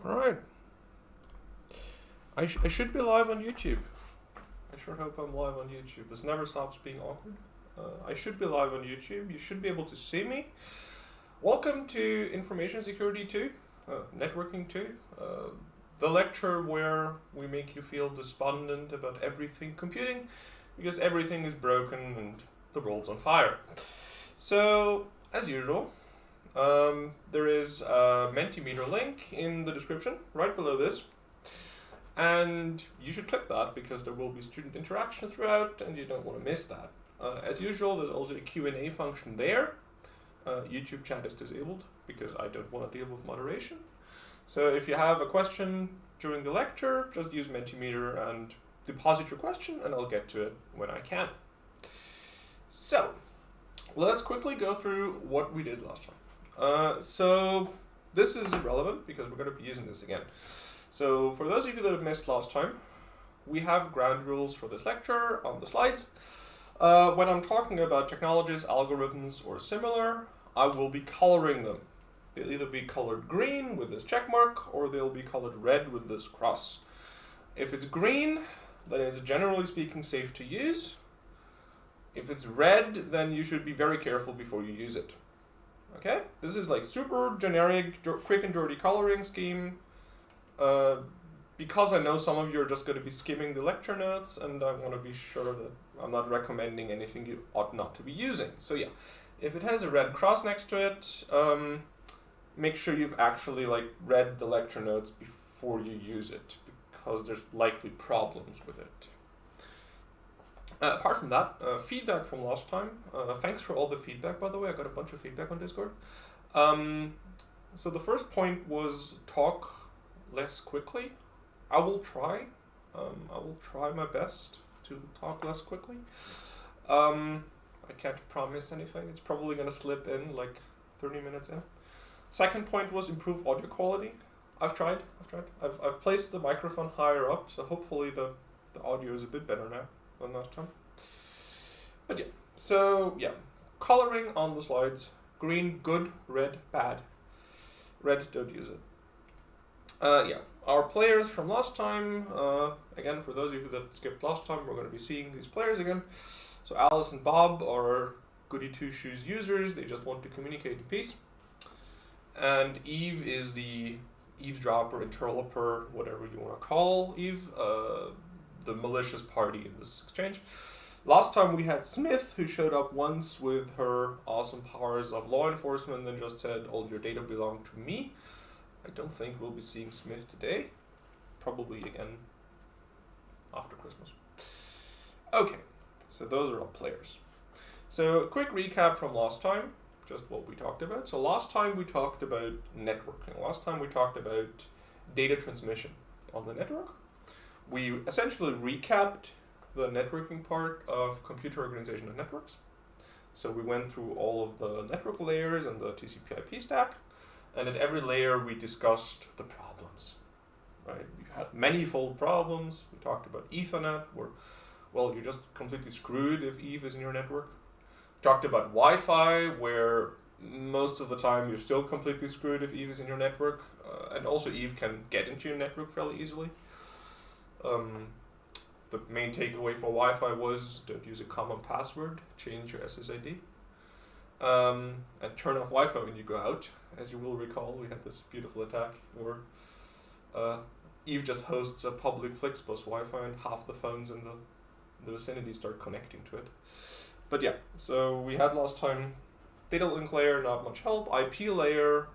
Alright. I should be live on YouTube. I sure hope I'm live on YouTube. This never stops being awkward. I should be live on YouTube. You should be able to see me. Welcome to Information Security 2, Networking 2, the lecture where we make you feel despondent about everything computing because everything is broken and the world's on fire. So, as usual, there is a Mentimeter link in the description right below this. And you should click that because there will be student interaction throughout and you don't want to miss that. As usual, there's also a Q&A function there. YouTube chat is disabled because I don't want to deal with moderation. So if you have a question during the lecture, just use Mentimeter and deposit your question and I'll get to it when I can. So, let's quickly go through what we did last time. So this is irrelevant because we're going to be using this again. So for those of you that have missed last time, we have ground rules for this lecture on the slides. When I'm talking about technologies, algorithms, or similar, I will be coloring them. They'll either be colored green with this check mark, or they'll be colored red with this cross. If it's green, then it's generally speaking safe to use. If it's red, then you should be very careful before you use it. Okay? This is like super generic, quick and dirty coloring scheme. Because I know some of you are just going to be skimming the lecture notes, and I want to be sure that I'm not recommending anything you ought not to be using. So yeah, if it has a red cross next to it, make sure you've actually read the lecture notes before you use it, because there's likely problems with it. Apart from that, feedback from last time. Thanks for all the feedback, by the way. I got a bunch of feedback on Discord. So the first point was talk less quickly. I will try. I will try my best to talk less quickly. I can't promise anything. It's probably going to slip in like 30 minutes in. Second point was improve audio quality. I've tried. I've placed the microphone higher up, so hopefully the audio is a bit better now than last time. But yeah, so yeah, coloring on the slides. Green, good. Red, bad. Red, don't use it. Yeah, our players from last time, again, for those of you that skipped last time, we're going to be seeing these players again. So Alice and Bob are goody two-shoes users. They just want to communicate in peace. And Eve is the eavesdropper, interloper, whatever you want to call Eve, the malicious party in this exchange. Last time we had Smith, who showed up once with her awesome powers of law enforcement and just said, all your data belong to me. I don't think we'll be seeing Smith today. Probably again after Christmas. Okay, so those are all players. So a quick recap from last time, just what we talked about. So last time we talked about networking. Last time we talked about data transmission on the network. We essentially recapped the networking part of computer organization and networks. So we went through all of the network layers and the TCP/IP stack. And at every layer, we discussed the problems, right? We had manifold problems. We talked about Ethernet, where, well, you're just completely screwed if Eve is in your network. We talked about Wi-Fi, where most of the time you're still completely screwed if Eve is in your network. And also Eve can get into your network fairly easily. The main takeaway for Wi-Fi was don't use a common password, change your SSID. And turn off Wi-Fi when you go out. As you will recall, we had this beautiful attack where Eve just hosts a public Flixbus Wi-Fi and half the phones in the vicinity start connecting to it. But yeah, so we had last time data link layer, not much help. IP layer,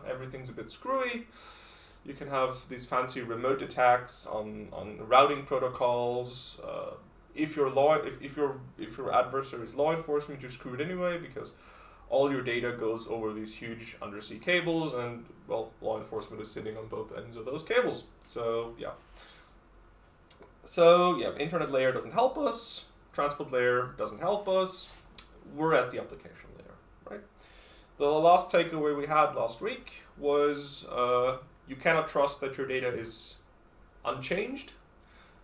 everything's a bit screwy. You can have these fancy remote attacks on routing protocols. If your adversary is law enforcement, you're screwed anyway because all your data goes over these huge undersea cables, and well, law enforcement is sitting on both ends of those cables. So yeah. Internet layer doesn't help us. Transport layer doesn't help us. We're at the application layer, right? The last takeaway we had last week was you cannot trust that your data is unchanged.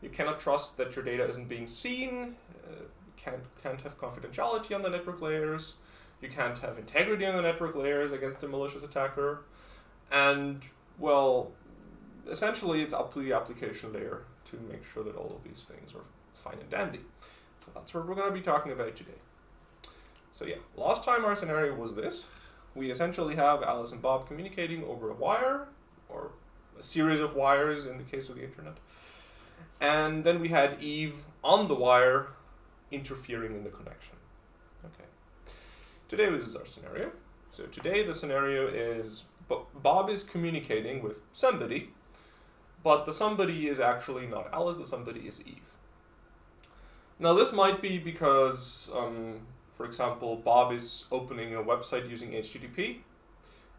You cannot trust that your data isn't being seen. You can't have confidentiality on the network layers. You can't have integrity on the network layers against a malicious attacker. And, well, essentially it's up to the application layer to make sure that all of these things are fine and dandy. So that's what we're going to be talking about today. So yeah, last time our scenario was this. We essentially have Alice and Bob communicating over a wire, or a series of wires in the case of the internet. And then we had Eve on the wire interfering in the connection. Okay. Today this is our scenario. So today the scenario is Bob is communicating with somebody, but the somebody is actually not Alice, the somebody is Eve. Now this might be because, for example, Bob is opening a website using HTTP,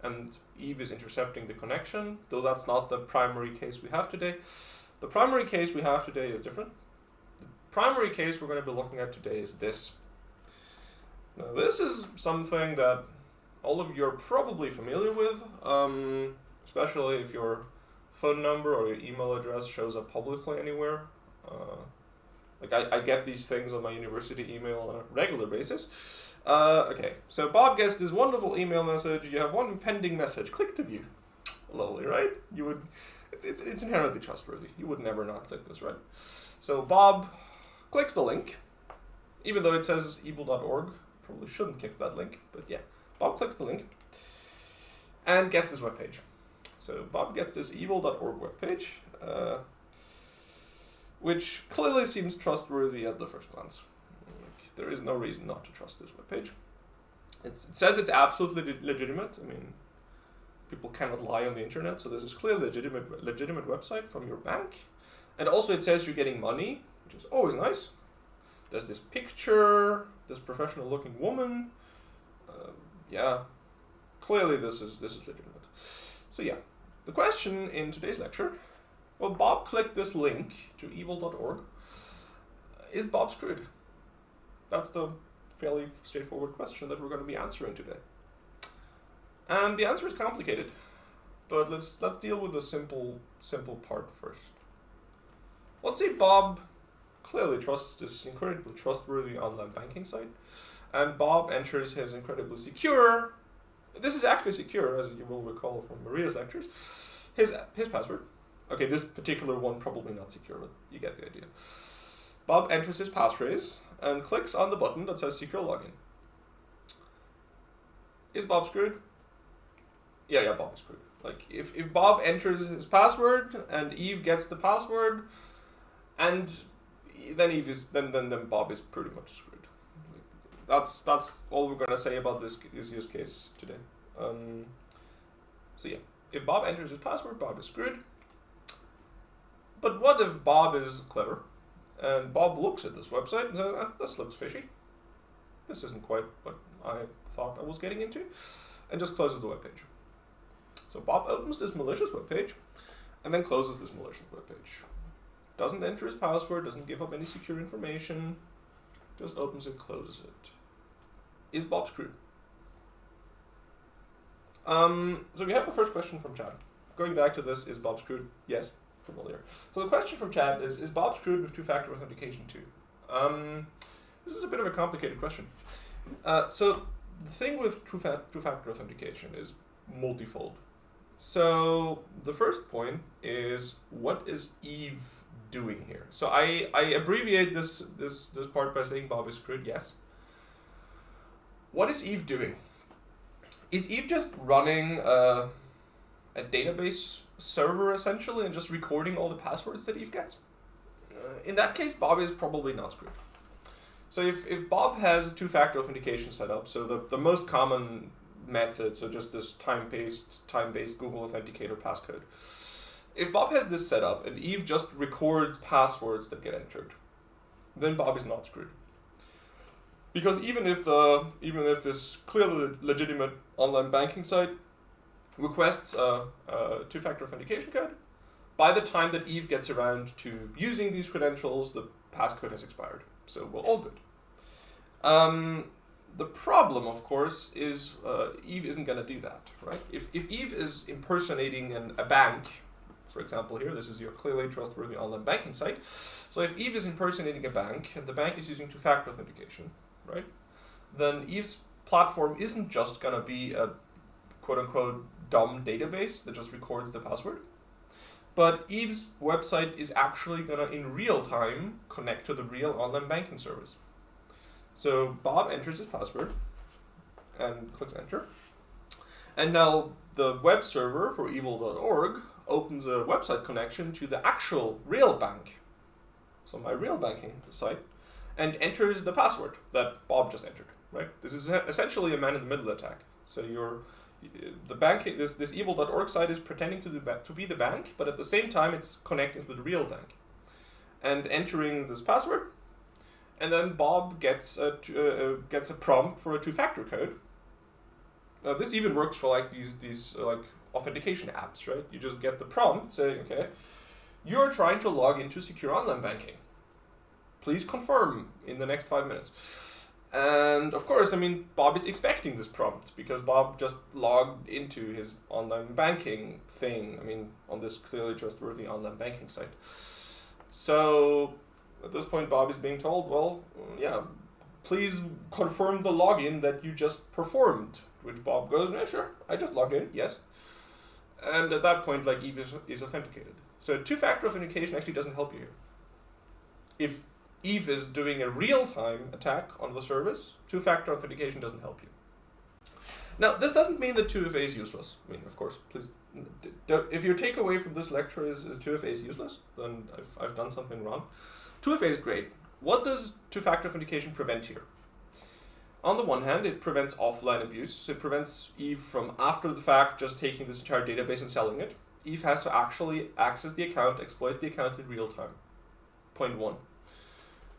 and Eve is intercepting the connection, though that's not the primary case we have today. The primary case we have today is different. The primary case we're going to be looking at today is this. Now this is something that all of you are probably familiar with, especially if your phone number or your email address shows up publicly anywhere. Like I get these things on my university email on a regular basis. Okay, so Bob gets this wonderful email message. You have one pending message. Click to view. Lovely, right? You would. It's inherently trustworthy. You would never not click this, right? So Bob clicks the link, even though it says evil.org. Probably shouldn't click that link, but yeah. Bob clicks the link and gets this webpage. So Bob gets this evil.org webpage, which clearly seems trustworthy at the first glance. Like, there is no reason not to trust this webpage. It says it's absolutely legitimate. I mean, people cannot lie on the internet, so this is clearly a legitimate website from your bank. And also it says you're getting money, which is always nice. There's this picture, this professional looking woman. Yeah, clearly this is legitimate. So yeah, the question in today's lecture, well, Bob clicked this link to evil.org. Is Bob screwed? That's the fairly straightforward question that we're going to be answering today. And the answer is complicated, but let's deal with the simple part first. Let's say Bob clearly trusts this incredibly trustworthy online banking site, and Bob enters his incredibly secure, this is actually secure, as you will recall from Maria's lectures, his password. Okay, this particular one probably not secure, but you get the idea. Bob enters his passphrase and clicks on the button that says secure login. Is Bob screwed? Yeah, Bob is screwed. Like, if Bob enters his password and Eve gets the password, and then Eve is then Bob is pretty much screwed. That's all we're gonna say about this use case today. So yeah, if Bob enters his password, Bob is screwed. But what if Bob is clever, and Bob looks at this website and says, this looks fishy. This isn't quite what I thought I was getting into, and just closes the webpage. So Bob opens this malicious webpage, and then closes this malicious webpage. Doesn't enter his password, doesn't give up any secure information, just opens and closes it. Is Bob screwed? So we have the first question from chat. Going back to this, is Bob screwed? Yes, familiar. So the question from chat is Bob screwed with two-factor authentication too? This is a bit of a complicated question. So the thing with two-factor authentication is multifold. So the first point is, what is Eve doing here? So I abbreviate this part by saying Bob is screwed, yes. What is Eve doing? Is Eve just running a database server essentially and just recording all the passwords that Eve gets? In that case, Bob is probably not screwed. So if Bob has two-factor authentication set up, so the most common method, so just this time-based Google Authenticator passcode. If Bob has this set up and Eve just records passwords that get entered, then Bob is not screwed. Because even if this clearly legitimate online banking site requests a two-factor authentication code, by the time that Eve gets around to using these credentials, the passcode has expired. So we're all good. The problem, of course, is Eve isn't going to do that, right? If Eve is impersonating a bank, for example here, this is your clearly trustworthy online banking site. So if Eve is impersonating a bank, and the bank is using two-factor authentication, right? Then Eve's platform isn't just going to be a quote-unquote dumb database that just records the password. but Eve's website is actually gonna in real time connect to the real online banking service. So Bob enters his password and clicks enter. And now the web server for evil.org opens a website connection to the actual real bank, so my real banking site, and enters the password that Bob just entered, right? This is essentially a man-in-the-middle attack. So the banking, this evil.org site is pretending to be the bank, but at the same time it's connecting to the real bank and entering this password. And then Bob gets a prompt for a two-factor code. Now this even works for like these like authentication apps, right? You just get the prompt saying, okay, you're trying to log into secure online banking. Please confirm in the next 5 minutes. And of course, I mean, Bob is expecting this prompt because Bob just logged into his online banking thing. I mean, on this clearly trustworthy online banking site. So at this point, Bob is being told, well, yeah, please confirm the login that you just performed. Which Bob goes, yeah, sure, I just logged in, yes. And at that point, like, Eve is authenticated. So two-factor authentication actually doesn't help you here. If Eve is doing a real-time attack on the service, two-factor authentication doesn't help you. Now, this doesn't mean that 2FA is useless. I mean, of course, please, if your takeaway from this lecture is 2FA is useless, then I've done something wrong. 2FA is great. What does two-factor authentication prevent here? On the one hand, it prevents offline abuse. It prevents Eve from, after the fact, just taking this entire database and selling it. Eve has to actually access the account, exploit the account in real time. Point one.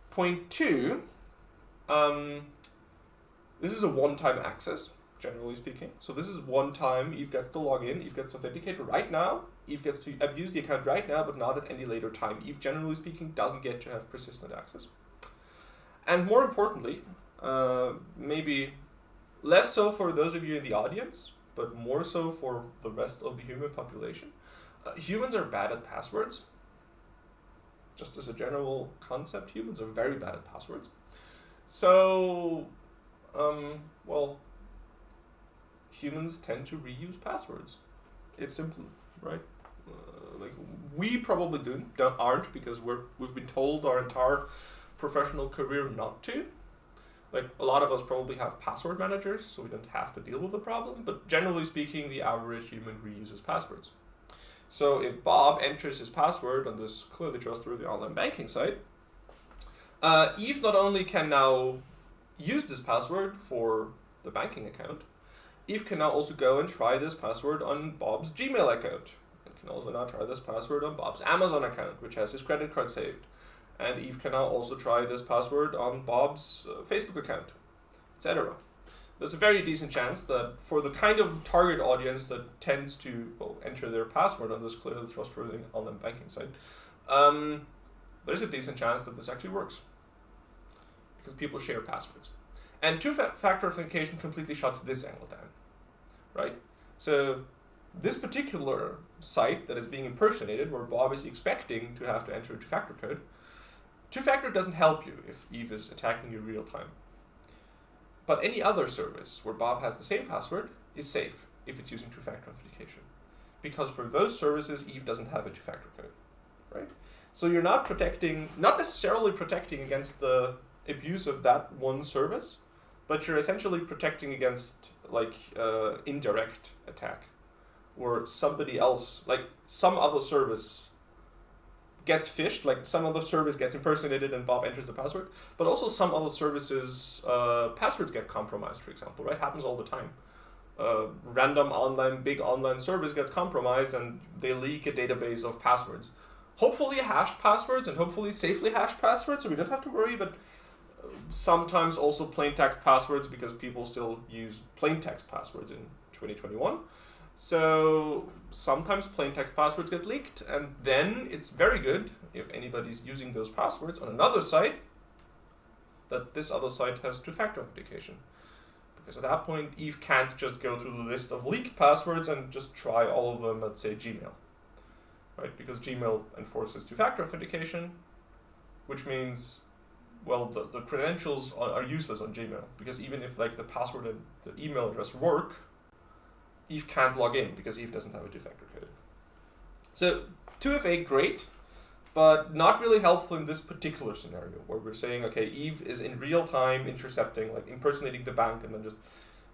Point two, this is a one-time access, generally speaking. So this is one time Eve gets to log in, Eve gets to authenticate right now, Eve gets to abuse the account right now, but not at any later time. Eve, generally speaking, doesn't get to have persistent access. And more importantly, maybe less so for those of you in the audience, but more so for the rest of the human population. Humans are bad at passwords. Just as a general concept, humans are very bad at passwords. So, well, humans tend to reuse passwords. It's simple, right? Like we probably aren't because we've been told our entire professional career not to. Like a lot of us probably have password managers, so we don't have to deal with the problem. But generally speaking, the average human reuses passwords. So if Bob enters his password on this clearly trustworthy online banking site, Eve not only can now use this password for the banking account, Eve can now also go and try this password on Bob's Gmail account. And can also now try this password on Bob's Amazon account, which has his credit card saved. And Eve can now also try this password on Bob's Facebook account, etc. There's a very decent chance that for the kind of target audience that tends to enter their password on this clearly trustworthy online banking site, there's a decent chance that this actually works. Because people share passwords. And two-factor authentication completely shuts this angle down, right? So this particular site that is being impersonated, where Bob is expecting to have to enter a two-factor code, two-factor doesn't help you if Eve is attacking you real time. But any other service where Bob has the same password is safe if it's using two-factor authentication. Because for those services, Eve doesn't have a two-factor code, right? So you're not necessarily protecting against the abuse of that one service, but you're essentially protecting against like indirect attack, where somebody else, like some other service gets phished, like some other service gets impersonated and Bob enters the password, but also some other services, passwords get compromised, for example, right? Happens all the time. Random big online service gets compromised and they leak a database of passwords. Hopefully hashed passwords and hopefully safely hashed passwords, so we don't have to worry, but sometimes also plain text passwords because people still use plain text passwords in 2021. So sometimes plain text passwords get leaked, and then it's very good if anybody's using those passwords on another site that this other site has two-factor authentication. Because at that point, Eve can't just go through the list of leaked passwords and just try all of them at, say, Gmail. Right? Because Gmail enforces two-factor authentication, which means, well, the credentials are useless on Gmail. Because even if like the password and the email address work, Eve can't log in because Eve doesn't have a two-factor code. So 2FA, great, but not really helpful in this particular scenario where we're saying, okay, Eve is in real time intercepting, like impersonating the bank and then just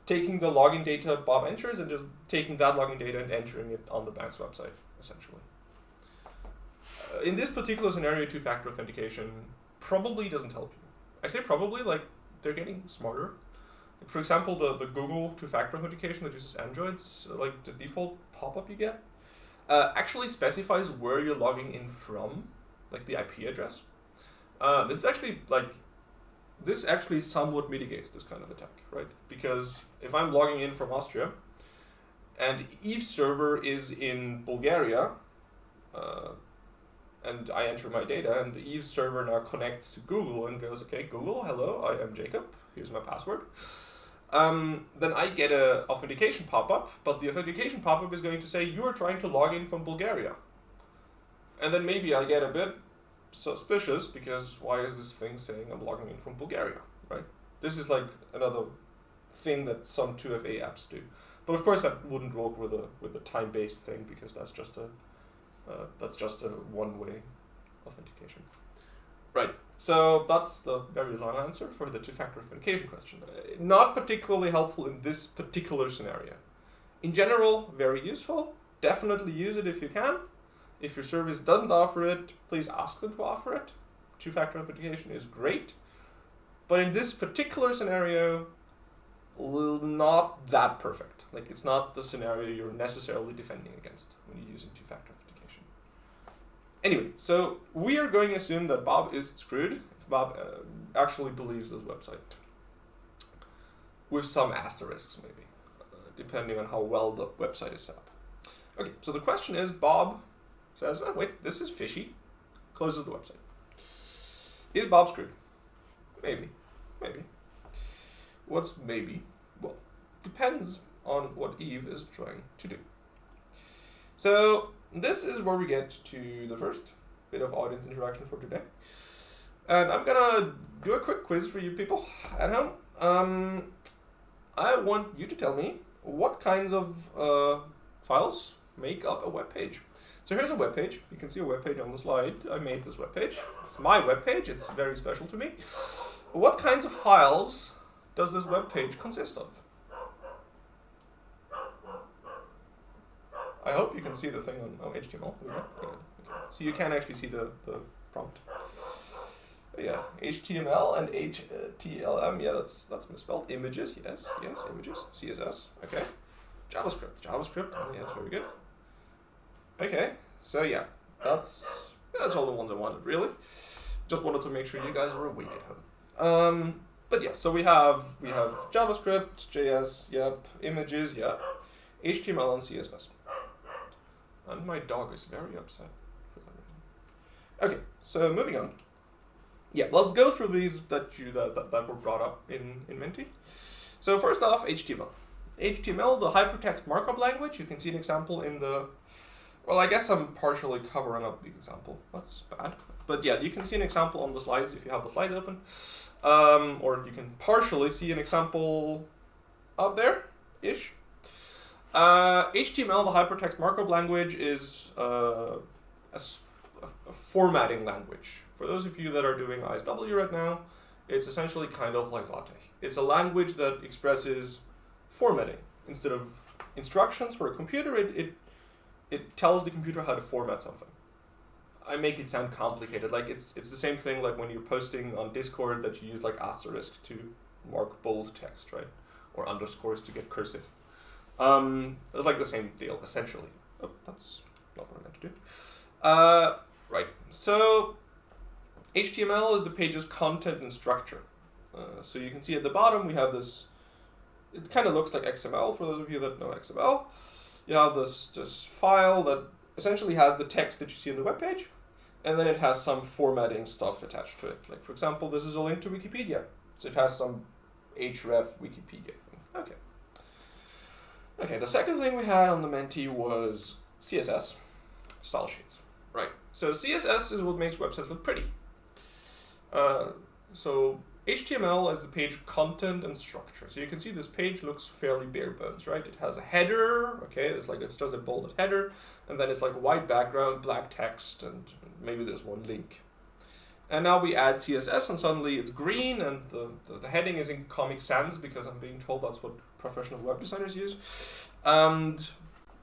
taking the login data Bob enters and just taking that login data and entering it on the bank's website, essentially. In this particular scenario, two-factor authentication probably doesn't help you. I say probably, like, they're getting smarter. Like, for example, the Google two-factor authentication that uses Androids, like the default pop-up you get, actually specifies where you're logging in from, like the IP address. This actually somewhat mitigates this kind of attack, right? Because if I'm logging in from Austria and Eve's server is in Bulgaria, and I enter my data, and Eve's server now connects to Google and goes, okay, Google, hello, I am Jacob, here's my password. Then I get a authentication pop-up, but the authentication pop-up is going to say, you are trying to log in from Bulgaria. And then maybe I get a bit suspicious, because why is this thing saying I'm logging in from Bulgaria, right? This is like another thing that some 2FA apps do. But of course that wouldn't work with a time-based thing, because that's just a one-way authentication. Right, so that's the very long answer for the two-factor authentication question. Not particularly helpful in this particular scenario. In general, very useful. Definitely use it if you can. If your service doesn't offer it, please ask them to offer it. Two-factor authentication is great. But in this particular scenario, not that perfect. Like, it's not the scenario you're necessarily defending against when you're using two-factor authentication. Anyway, so we are going to assume that Bob is screwed if Bob actually believes this website. With some asterisks, maybe, depending on how well the website is set up. Okay, so the question is, Bob says, oh, wait, this is fishy, closes the website. Is Bob screwed? Maybe. Maybe. What's maybe? Well, depends on what Eve is trying to do. So this is where we get to the first bit of audience interaction for today. And I'm gonna do a quick quiz for you people at home. I want you to tell me what kinds of files make up a web page. So here's a web page. You can see a web page on the slide. I made this web page. It's my web page. It's very special to me. What kinds of files does this web page consist of? I hope you can see the thing on HTML. Okay. So you can actually see the prompt. Yeah, HTML and HTML. Yeah, that's misspelled. Images, yes, images. CSS, okay. JavaScript. Oh, yes, very good. Okay, so yeah, that's all the ones I wanted, really. Just wanted to make sure you guys were awake at home. But yeah, so we have JavaScript, JS, yep, images, yep, HTML and CSS. And my dog is very upset for that reason. Okay, so moving on. Yeah, let's go through these that were brought up in Menti. So first off, HTML. HTML, the hypertext markup language. You can see an example in the. Well, I guess I'm partially covering up the example. That's bad. But yeah, you can see an example on the slides if you have the slides open. Or you can partially see an example up there-ish. HTML, the hypertext markup language, is a formatting language. For those of you that are doing ISW right now, it's essentially kind of like LaTeX. It's a language that expresses formatting. Instead of instructions for a computer, it tells the computer how to format something. I make it sound complicated. Like it's the same thing like when you're posting on Discord that you use like asterisk to mark bold text, right? Or underscores to get cursive. It's like the same deal, essentially. Oh, that's not what I meant to do. Right, so HTML is the page's content and structure. So you can see at the bottom we have this, it kind of looks like XML for those of you that know XML. You have this file that essentially has the text that you see on the web page, and then it has some formatting stuff attached to it. Like for example, this is a link to Wikipedia. So it has some href Wikipedia. Okay, the second thing we had on the Menti was CSS, style sheets. Right, so CSS is what makes websites look pretty. So HTML as the page content and structure. So you can see this page looks fairly bare bones, right? It has a header, okay, it's just a bolded header, and then it's like white background, black text, and maybe there's one link. And now we add CSS, and suddenly it's green, and the heading is in Comic Sans because I'm being told that's what professional web designers use. And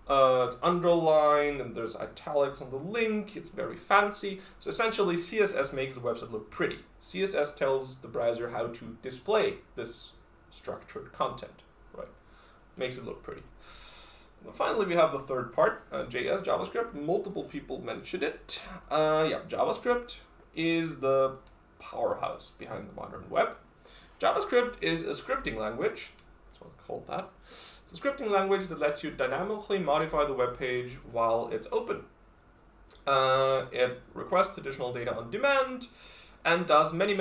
it's underlined, and there's italics on the link. It's very fancy. So essentially, CSS makes the website look pretty. CSS tells the browser how to display this structured content, right? Makes it look pretty. And finally, we have the third part, JS, JavaScript. Multiple people mentioned it. JavaScript is the powerhouse behind the modern web. JavaScript is a scripting language, that's what it's called that. It's a scripting language that lets you dynamically modify the web page while it's open. It requests additional data on demand and does many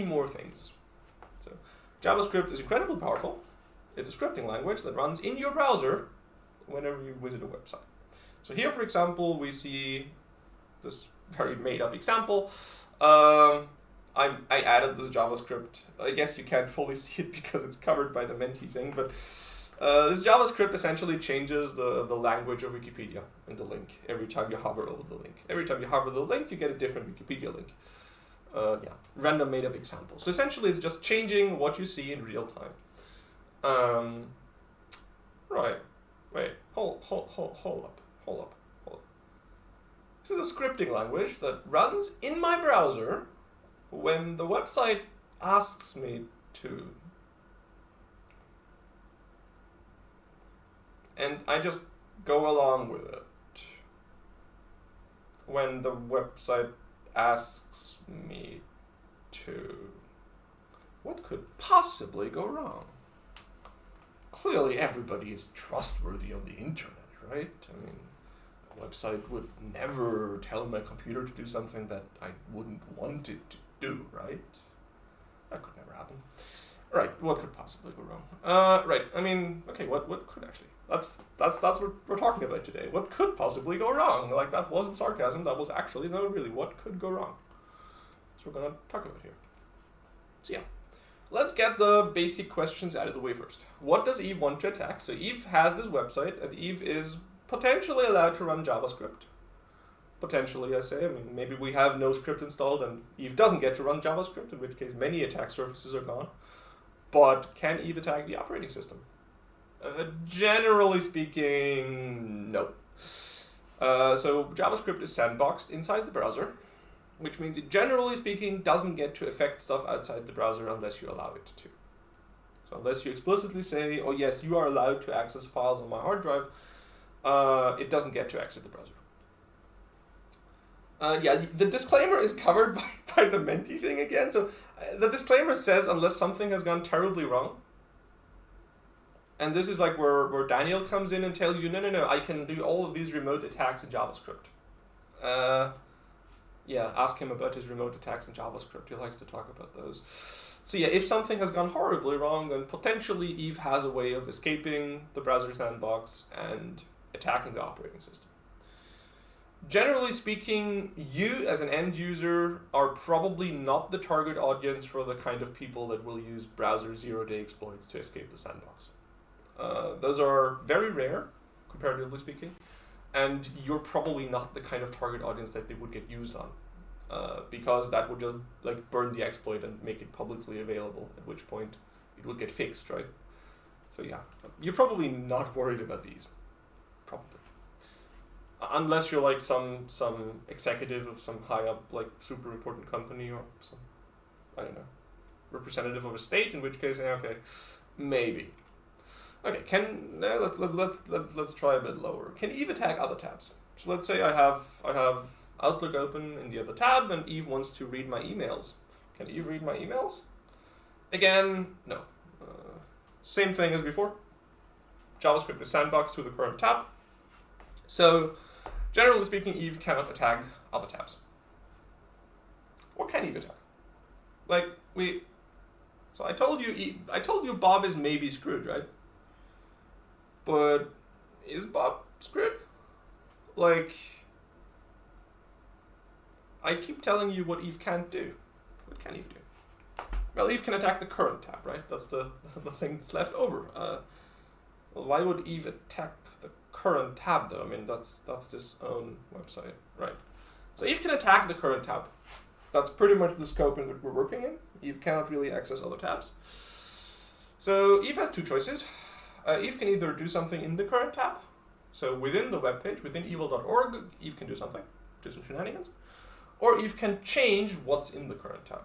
more things. So JavaScript is incredibly powerful. It's a scripting language that runs in your browser whenever you visit a website. So here, for example, we see this very made-up example. I added this JavaScript. I guess you can't fully see it because it's covered by the Menti thing, but this JavaScript essentially changes the language of Wikipedia in the link every time you hover over the link. Every time you hover the link, you get a different Wikipedia link. Random made-up example. So essentially, it's just changing what you see in real time. Right. Wait. Hold up. This is a scripting language that runs in my browser when the website asks me to. And I just go along with it when the website asks me to. What could possibly go wrong? Clearly everybody is trustworthy on the internet, right? I mean, a website would never tell my computer to do something that I wouldn't want it to do, right? That could never happen. Right, what could possibly go wrong? Right, I mean, okay, what could actually? That's what we're talking about today. What could possibly go wrong? Like, that wasn't sarcasm, that was actually, no, really, what could go wrong? That's what we're gonna talk about here. So yeah, let's get the basic questions out of the way first. What does Eve want to attack? So Eve has this website, and Eve is potentially allowed to run JavaScript. Potentially, I say. I mean, maybe we have no script installed and Eve doesn't get to run JavaScript, in which case many attack surfaces are gone. But can Eve attack the operating system? Generally speaking, no. So JavaScript is sandboxed inside the browser, which means it, generally speaking, doesn't get to affect stuff outside the browser unless you allow it to. So unless you explicitly say, oh yes, you are allowed to access files on my hard drive, it doesn't get to exit the browser. The disclaimer is covered by the Menti thing again. So the disclaimer says unless something has gone terribly wrong. And this is like where Daniel comes in and tells you, no, I can do all of these remote attacks in JavaScript. Ask him about his remote attacks in JavaScript. He likes to talk about those. So yeah, if something has gone horribly wrong, then potentially Eve has a way of escaping the browser sandbox and attacking the operating system. Generally speaking, you as an end user are probably not the target audience for the kind of people that will use browser zero-day exploits to escape the sandbox. Those are very rare, comparatively speaking, and you're probably not the kind of target audience that they would get used on, because that would just like burn the exploit and make it publicly available, at which point it would get fixed, right? So yeah, you're probably not worried about these, probably. Unless you're like some executive of some high up, like super important company or some, I don't know, representative of a state, in which case, okay, maybe. Okay, let's try a bit lower. Can Eve attack other tabs? So let's say I have Outlook open in the other tab, and Eve wants to read my emails. Can Eve read my emails? Again, no. Same thing as before. JavaScript is sandboxed to the current tab. So, generally speaking, Eve cannot attack other tabs. What can Eve attack? So I told you Bob is maybe screwed, right? But is Bob screwed? Like, I keep telling you what Eve can't do. What can Eve do? Well, Eve can attack the current tab, right? That's the thing that's left over. Well, why would Eve attack the current tab though? I mean, that's this own website, right? So Eve can attack the current tab. That's pretty much the scope in that we're working in. Eve cannot really access other tabs. So Eve has two choices. Eve can either do something in the current tab. So within the web page, within evil.org, Eve can do something, do some shenanigans. Or Eve can change what's in the current tab.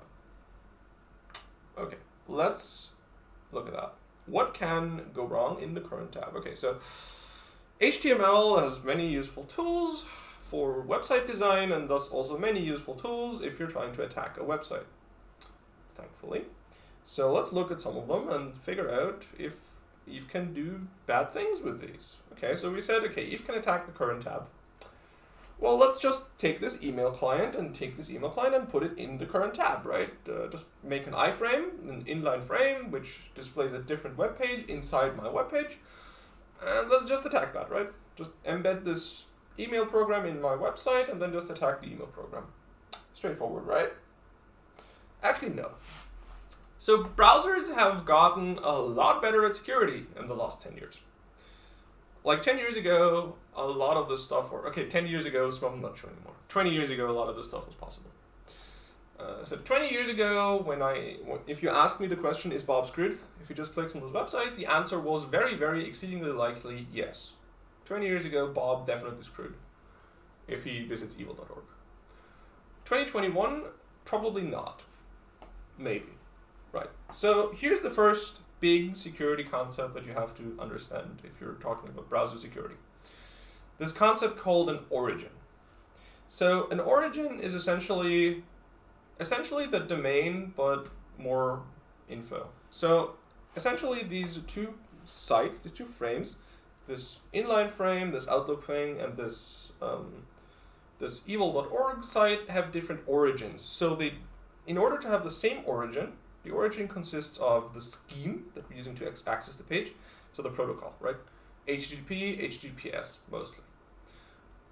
Okay, let's look at that. What can go wrong in the current tab? Okay, so HTML has many useful tools for website design, and thus also many useful tools if you're trying to attack a website, thankfully. So let's look at some of them and figure out if Eve can do bad things with these. Okay, so we said, okay, Eve can attack the current tab. Well, let's just take this email client and put it in the current tab, right? Just make an iframe, an inline frame, which displays a different web page inside my web page. And let's just attack that, right? Just embed this email program in my website and then just attack the email program. Straightforward, right? Actually, no. So browsers have gotten a lot better at security in the last 10 years. Like 10 years ago, a lot of this stuff, or okay, 10 years ago, so I'm not sure anymore. 20 years ago, a lot of this stuff was possible. So 20 years ago, if you ask me the question, is Bob screwed? If he just clicks on this website, the answer was very, very exceedingly likely yes. 20 years ago, Bob definitely screwed if he visits evil.org. 2021, probably not. Maybe. Right. So here's the first big security concept that you have to understand if you're talking about browser security. This concept called an origin. So an origin is essentially the domain, but more info. So essentially these two sites, these two frames, this inline frame, this Outlook thing, and this evil.org site have different origins. So in order to have the same origin, the origin consists of the scheme that we're using to access the page, so the protocol, right? HTTP, HTTPS, mostly.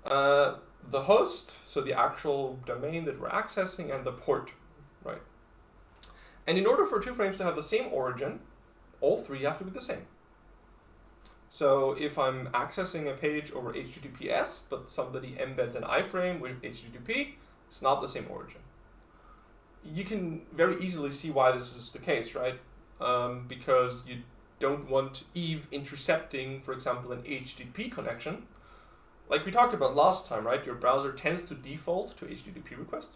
The host, so the actual domain that we're accessing, and the port, right? And in order for two frames to have the same origin, all three have to be the same. So if I'm accessing a page over HTTPS, but somebody embeds an iframe with HTTP, it's not the same origin. You can very easily see why this is the case, right? Because you don't want Eve intercepting, for example, an HTTP connection. Like we talked about last time, right? Your browser tends to default to HTTP requests.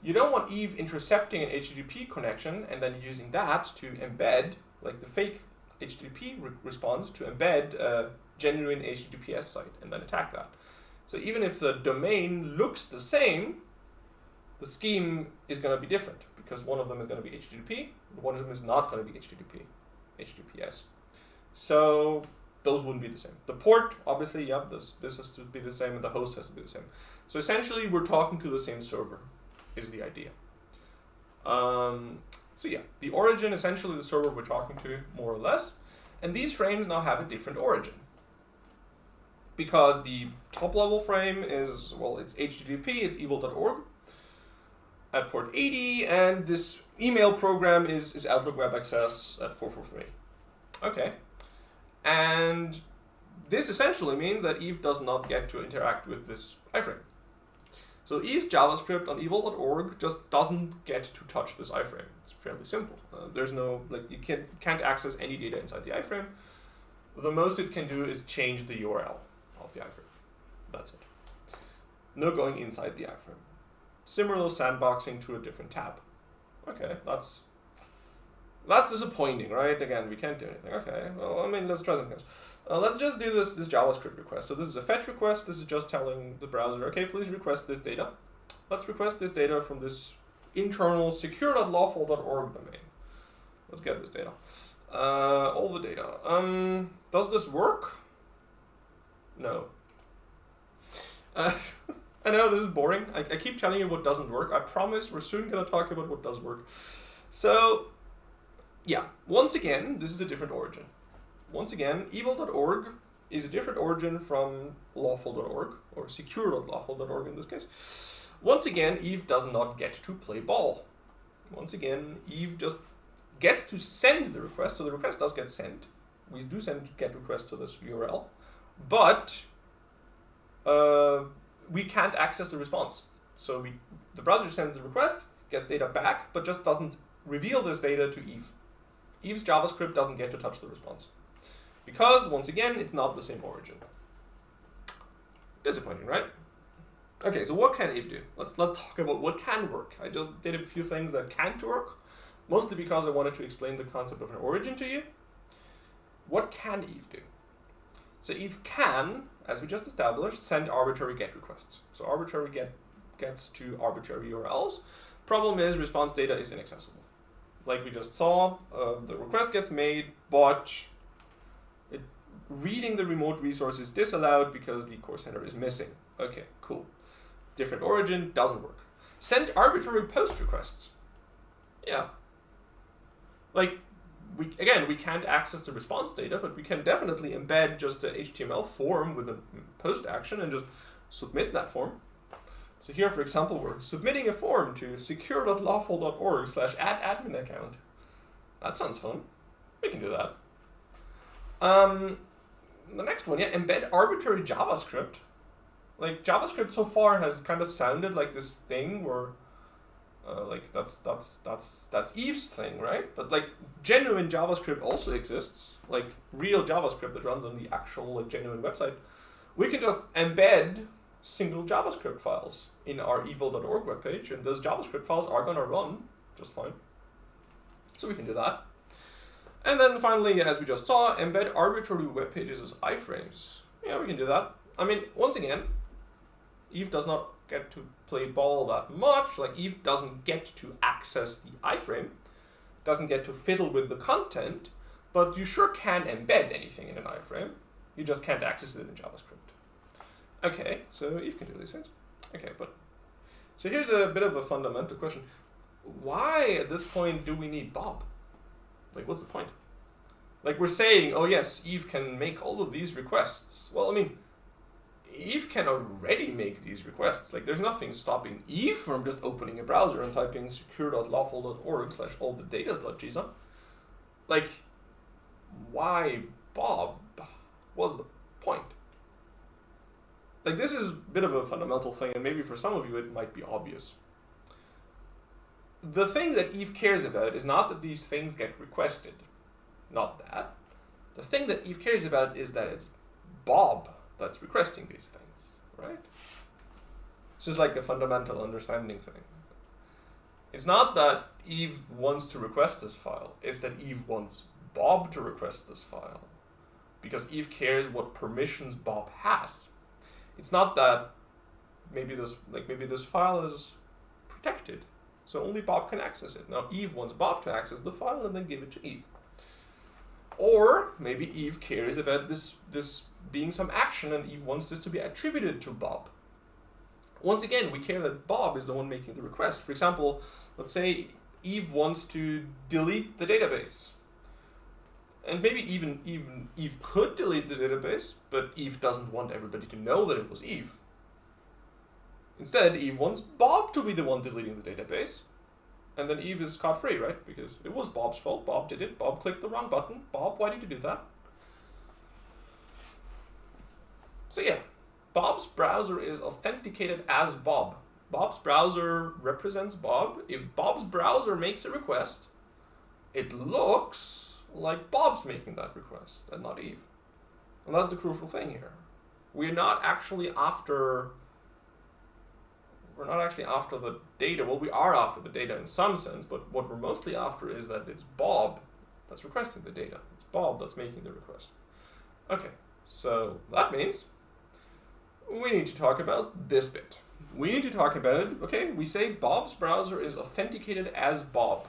You don't want Eve intercepting an HTTP connection and then using that to embed, like the fake HTTP response, to embed a genuine HTTPS site and then attack that. So even if the domain looks the same, the scheme is going to be different because one of them is going to be HTTP, one of them is not going to be HTTPS. So those wouldn't be the same. The port, obviously, yeah, this has to be the same, and the host has to be the same. So essentially, we're talking to the same server, is the idea. So yeah, the origin, essentially the server we're talking to, more or less. And these frames now have a different origin. Because the top level frame is, well, it's HTTP, it's evil.org. At port 80, and this email program is Outlook Web Access at 443. Okay. And this essentially means that Eve does not get to interact with this iframe. So Eve's JavaScript on evil.org just doesn't get to touch this iframe. It's fairly simple. There's no, like, you can't access any data inside the iframe. The most it can do is change the URL of the iframe. That's it. No going inside the iframe. Similar sandboxing to a different tab. Okay, that's disappointing, right? Again, we can't do anything. Okay, well, I mean, let's try something else. Let's just do this JavaScript request. So this is a fetch request. This is just telling the browser, okay, please request this data. Let's request this data from this internal secure.lawful.org domain. Let's get this data. All the data. Does this work? No. I know this is boring. I keep telling you what doesn't work. I promise we're soon going to talk about what does work. So, yeah, once again, this is a different origin. Once again, evil.org is a different origin from lawful.org, or secure.lawful.org in this case. Once again, Eve does not get to play ball. once again, Eve just gets to send the request, so the request does get sent. We do send GET request to this URL, but we can't access the response. So the browser sends the request, gets data back, but just doesn't reveal this data to Eve. Eve's JavaScript doesn't get to touch the response. Because, once again, it's not the same origin. Disappointing, right? Okay, so what can Eve do? Let's talk about what can work. I just did a few things that can't work, mostly because I wanted to explain the concept of an origin to you. What can Eve do? So Eve can, as we just established, send arbitrary GET requests. So arbitrary GET gets to arbitrary URLs. Problem is, response data is inaccessible. Like we just saw, the request gets made, but reading the remote resource is disallowed because the course header is missing. Okay, cool. Different origin, doesn't work. Send arbitrary post requests. Yeah. Like, we can't access the response data, but we can definitely embed just an HTML form with a post action and just submit that form. So here, for example, we're submitting a form to secure.lawful.org/add-admin account. That sounds fun. We can do that. The next one, embed arbitrary JavaScript. Like, JavaScript so far has kind of sounded like this thing where, like, that's Eve's thing, right? But, like, genuine JavaScript also exists. Like, real JavaScript that runs on the actual, like, genuine website. We can just embed single JavaScript files in our evil.org webpage, and those JavaScript files are going to run just fine. So we can do that. And then finally, as we just saw, embed arbitrary web pages as iframes. Yeah, we can do that. I mean, once again, Eve does not get to play ball that much. Like, Eve doesn't get to access the iframe, doesn't get to fiddle with the content, but you sure can embed anything in an iframe. You just can't access it in JavaScript. Okay, so Eve can do these things. Okay, but so here's a bit of a fundamental question. Why, at this point, do we need Bob? Like, what's the point? Like, we're saying, oh yes, Eve can make all of these requests. Well, I mean, Eve can already make these requests. Like, there's nothing stopping Eve from just opening a browser and typing secure.lawful.org/allthedatas.json. Like, why Bob? What's the point? Like, this is a bit of a fundamental thing, and maybe for some of you it might be obvious. The thing that Eve cares about is not that these things get requested. Not that. The thing that Eve cares about is that it's Bob that's requesting these things, right? This is like a fundamental understanding thing. It's not that Eve wants to request this file, it's that Eve wants Bob to request this file. Because Eve cares what permissions Bob has. It's not that maybe this file is protected, so only Bob can access it. Now Eve wants Bob to access the file and then give it to Eve. Or maybe Eve cares about this being some action and Eve wants this to be attributed to Bob. Once again, we care that Bob is the one making the request. For example, let's say Eve wants to delete the database. And maybe even Eve could delete the database, but Eve doesn't want everybody to know that it was Eve. Instead, Eve wants Bob to be the one deleting the database, and then Eve is scot-free, right? Because it was Bob's fault, Bob did it, Bob clicked the wrong button, Bob, why did you do that? So yeah, Bob's browser is authenticated as Bob. Bob's browser represents Bob. If Bob's browser makes a request, it looks like Bob's making that request and not Eve. And that's the crucial thing here. We're not actually after the data. Well, we are after the data in some sense, but what we're mostly after is that it's Bob that's requesting the data. It's Bob that's making the request. Okay, so that means we need to talk about this bit. We need to talk about, okay, we say Bob's browser is authenticated as Bob.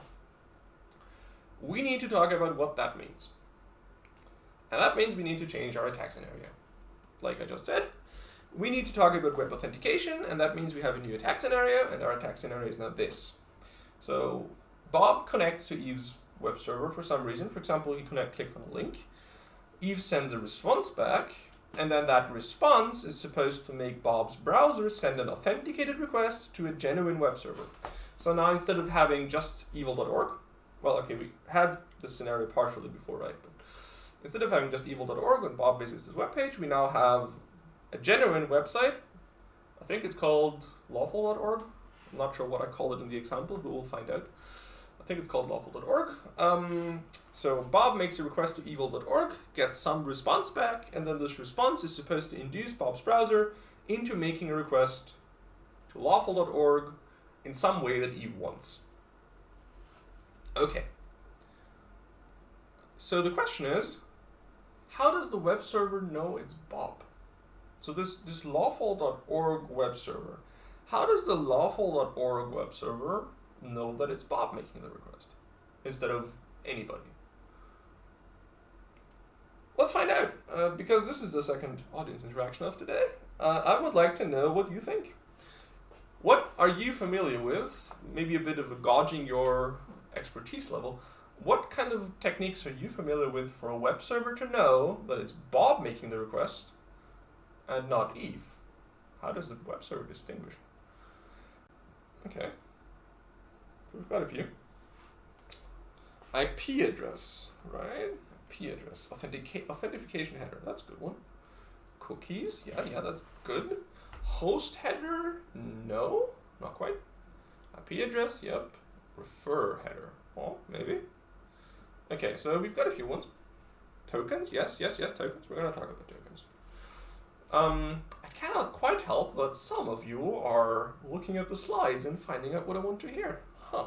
We need to talk about what that means. And that means we need to change our attack scenario. Like I just said, we need to talk about web authentication, and that means we have a new attack scenario, and our attack scenario is now this. So Bob connects to Eve's web server for some reason. For example, he clicked on a link. Eve sends a response back, and then that response is supposed to make Bob's browser send an authenticated request to a genuine web server. So now instead of having just evil.org, well, okay, we had this scenario partially before, right? But instead of having just evil.org when Bob visits this webpage, we now have a genuine website. I think it's called lawful.org. I'm not sure what I call it in the example, but we'll find out. I think it's called lawful.org. So Bob makes a request to evil.org, gets some response back, and then this response is supposed to induce Bob's browser into making a request to lawful.org in some way that Eve wants. Okay. So the question is, how does the web server know it's Bob? So this lawful.org web server, how does the lawful.org web server know that it's Bob making the request instead of anybody? Let's find out, because this is the second audience interaction of today. I would like to know what you think. What are you familiar with? Maybe a bit of a gauging your expertise level. What kind of techniques are you familiar with for a web server to know that it's Bob making the request and not Eve? How does the web server distinguish? Okay. We've got a few. IP address, right? IP address. Authentication header, that's a good one. Cookies, yeah, that's good. Host header, no, not quite. IP address, yep. Refer header, oh, maybe. Okay, so we've got a few ones. Tokens, yes, tokens. We're going to talk about tokens. I cannot quite help that some of you are looking at the slides and finding out what I want to hear. Huh.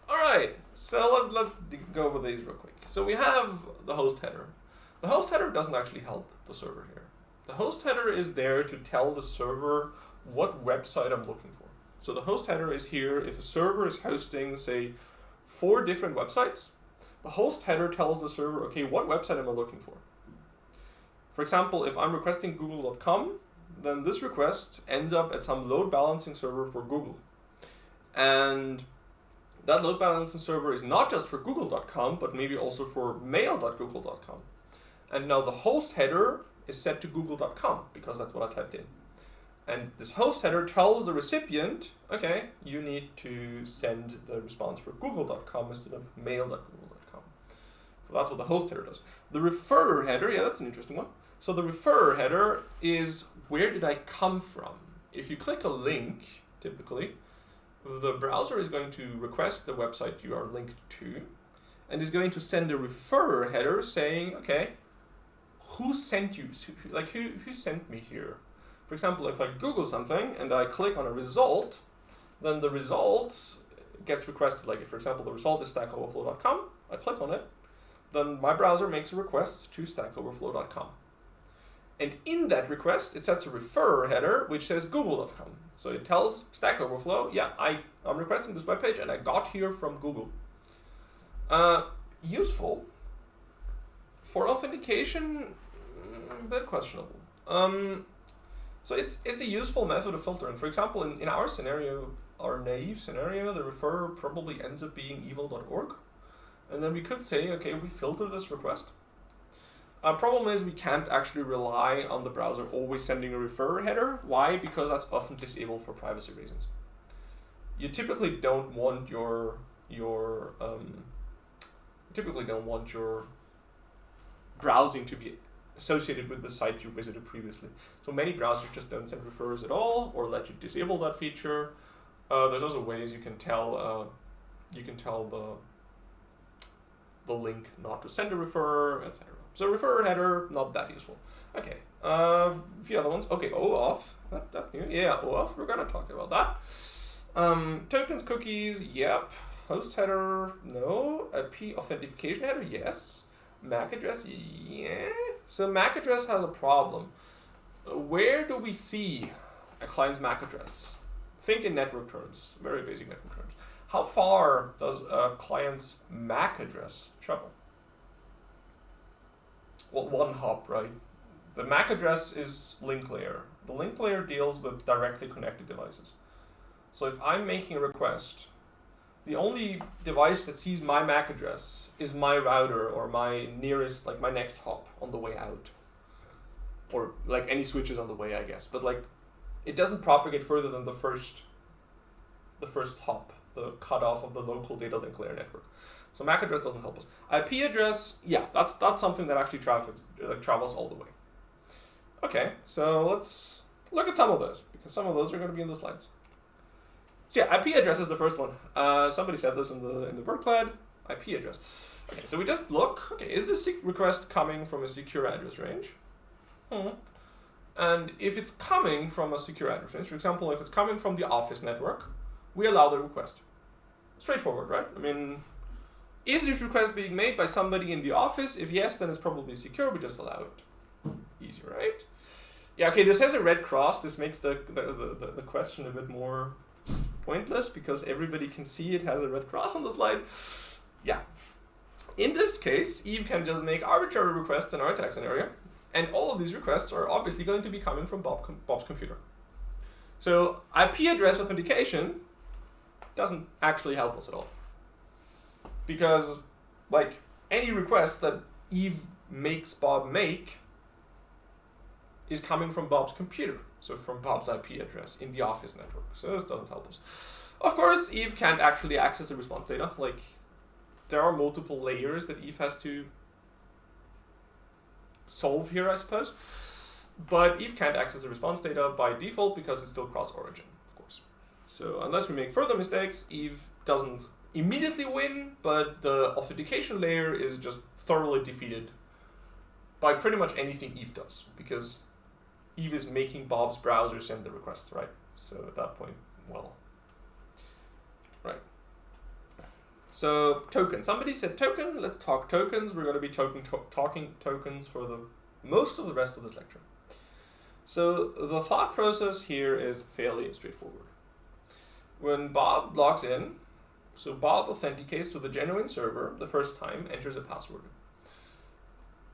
All right, so let's go over these real quick. So we have the host header. The host header doesn't actually help the server here. The host header is there to tell the server what website I'm looking for. So the host header is here if a server is hosting, say, 4 different websites. The host header tells the server, okay, what website am I looking for? For example, if I'm requesting google.com, then this request ends up at some load balancing server for Google. And that load balancing server is not just for google.com, but maybe also for mail.google.com. And now the host header is set to google.com because that's what I typed in. And this host header tells the recipient, okay, you need to send the response for google.com instead of mail.google.com. So that's what the host header does. The referrer header, yeah, that's an interesting one. So the referrer header is where did I come from? If you click a link, typically, the browser is going to request the website you are linked to and is going to send a referrer header saying, okay, who sent you? Like who sent me here? For example, if I Google something and I click on a result, then the result gets requested. Like if, for example, the result is stackoverflow.com, I click on it, then my browser makes a request to stackoverflow.com. And in that request, it sets a referrer header, which says google.com. So it tells Stack Overflow, yeah, I'm requesting this webpage and I got here from Google. Useful. For authentication, a bit questionable. So it's a useful method of filtering. For example, in our scenario, our naive scenario, the referrer probably ends up being evil.org. And then we could say, okay, we filter this request. Problem is we can't actually rely on the browser always sending a referrer header. Why? Because that's often disabled for privacy reasons. You typically don't want your browsing to be associated with the site you visited previously. So many browsers just don't send referrers at all, or let you disable that feature. There's also ways you can tell the link not to send a referrer, etc. So referrer header, not that useful. Okay, a few other ones. Okay, OAuth, that's new. Yeah, OAuth, we're gonna talk about that. Tokens, cookies, yep. Host header, no. IP authentication header, yes. MAC address, yeah. So MAC address has a problem. Where do we see a client's MAC address? Think in network terms, very basic network terms. How far does a client's MAC address travel? Well, one hop, right? The MAC address is link layer. The link layer deals with directly connected devices. So if I'm making a request, the only device that sees my MAC address is my router or my nearest, like my next hop on the way out. Or like any switches on the way, I guess. But like, it doesn't propagate further than the first hop the cutoff of the local data link layer network. So MAC address doesn't help us. IP address, yeah, that's something that actually travels all the way. Okay, so let's look at some of those, because some of those are going to be in the slides. So yeah, IP address is the first one. Somebody said this in the work cloud. IP address. Okay, so we just look. Okay, is this request coming from a secure address range? And if it's coming from a secure address range, for example, if it's coming from the office network, we allow the request. Straightforward, right? I mean, is this request being made by somebody in the office? If yes, then it's probably secure. We just allow it. Easy, right? Yeah, okay, this has a red cross. This makes the question a bit more pointless because everybody can see it has a red cross on the slide. Yeah. In this case, Eve can just make arbitrary requests in our attack scenario, and all of these requests are obviously going to be coming from Bob's computer. So IP address authentication doesn't actually help us at all. Because, like, any request that Eve makes Bob make is coming from Bob's computer, so from Bob's IP address in the office network. So this doesn't help us. Of course, Eve can't actually access the response data. Like, there are multiple layers that Eve has to solve here, I suppose. But Eve can't access the response data by default because it's still cross-origin, of course. So unless we make further mistakes, Eve doesn't immediately win, but the authentication layer is just thoroughly defeated by pretty much anything Eve does, because Eve is making Bob's browser send the request, right? So at that point, well, right. So token. Somebody said token. Let's talk tokens. We're going to be talking tokens for the most of the rest of this lecture. So the thought process here is fairly straightforward. When Bob logs in, so Bob authenticates to the genuine server the first time, enters a password.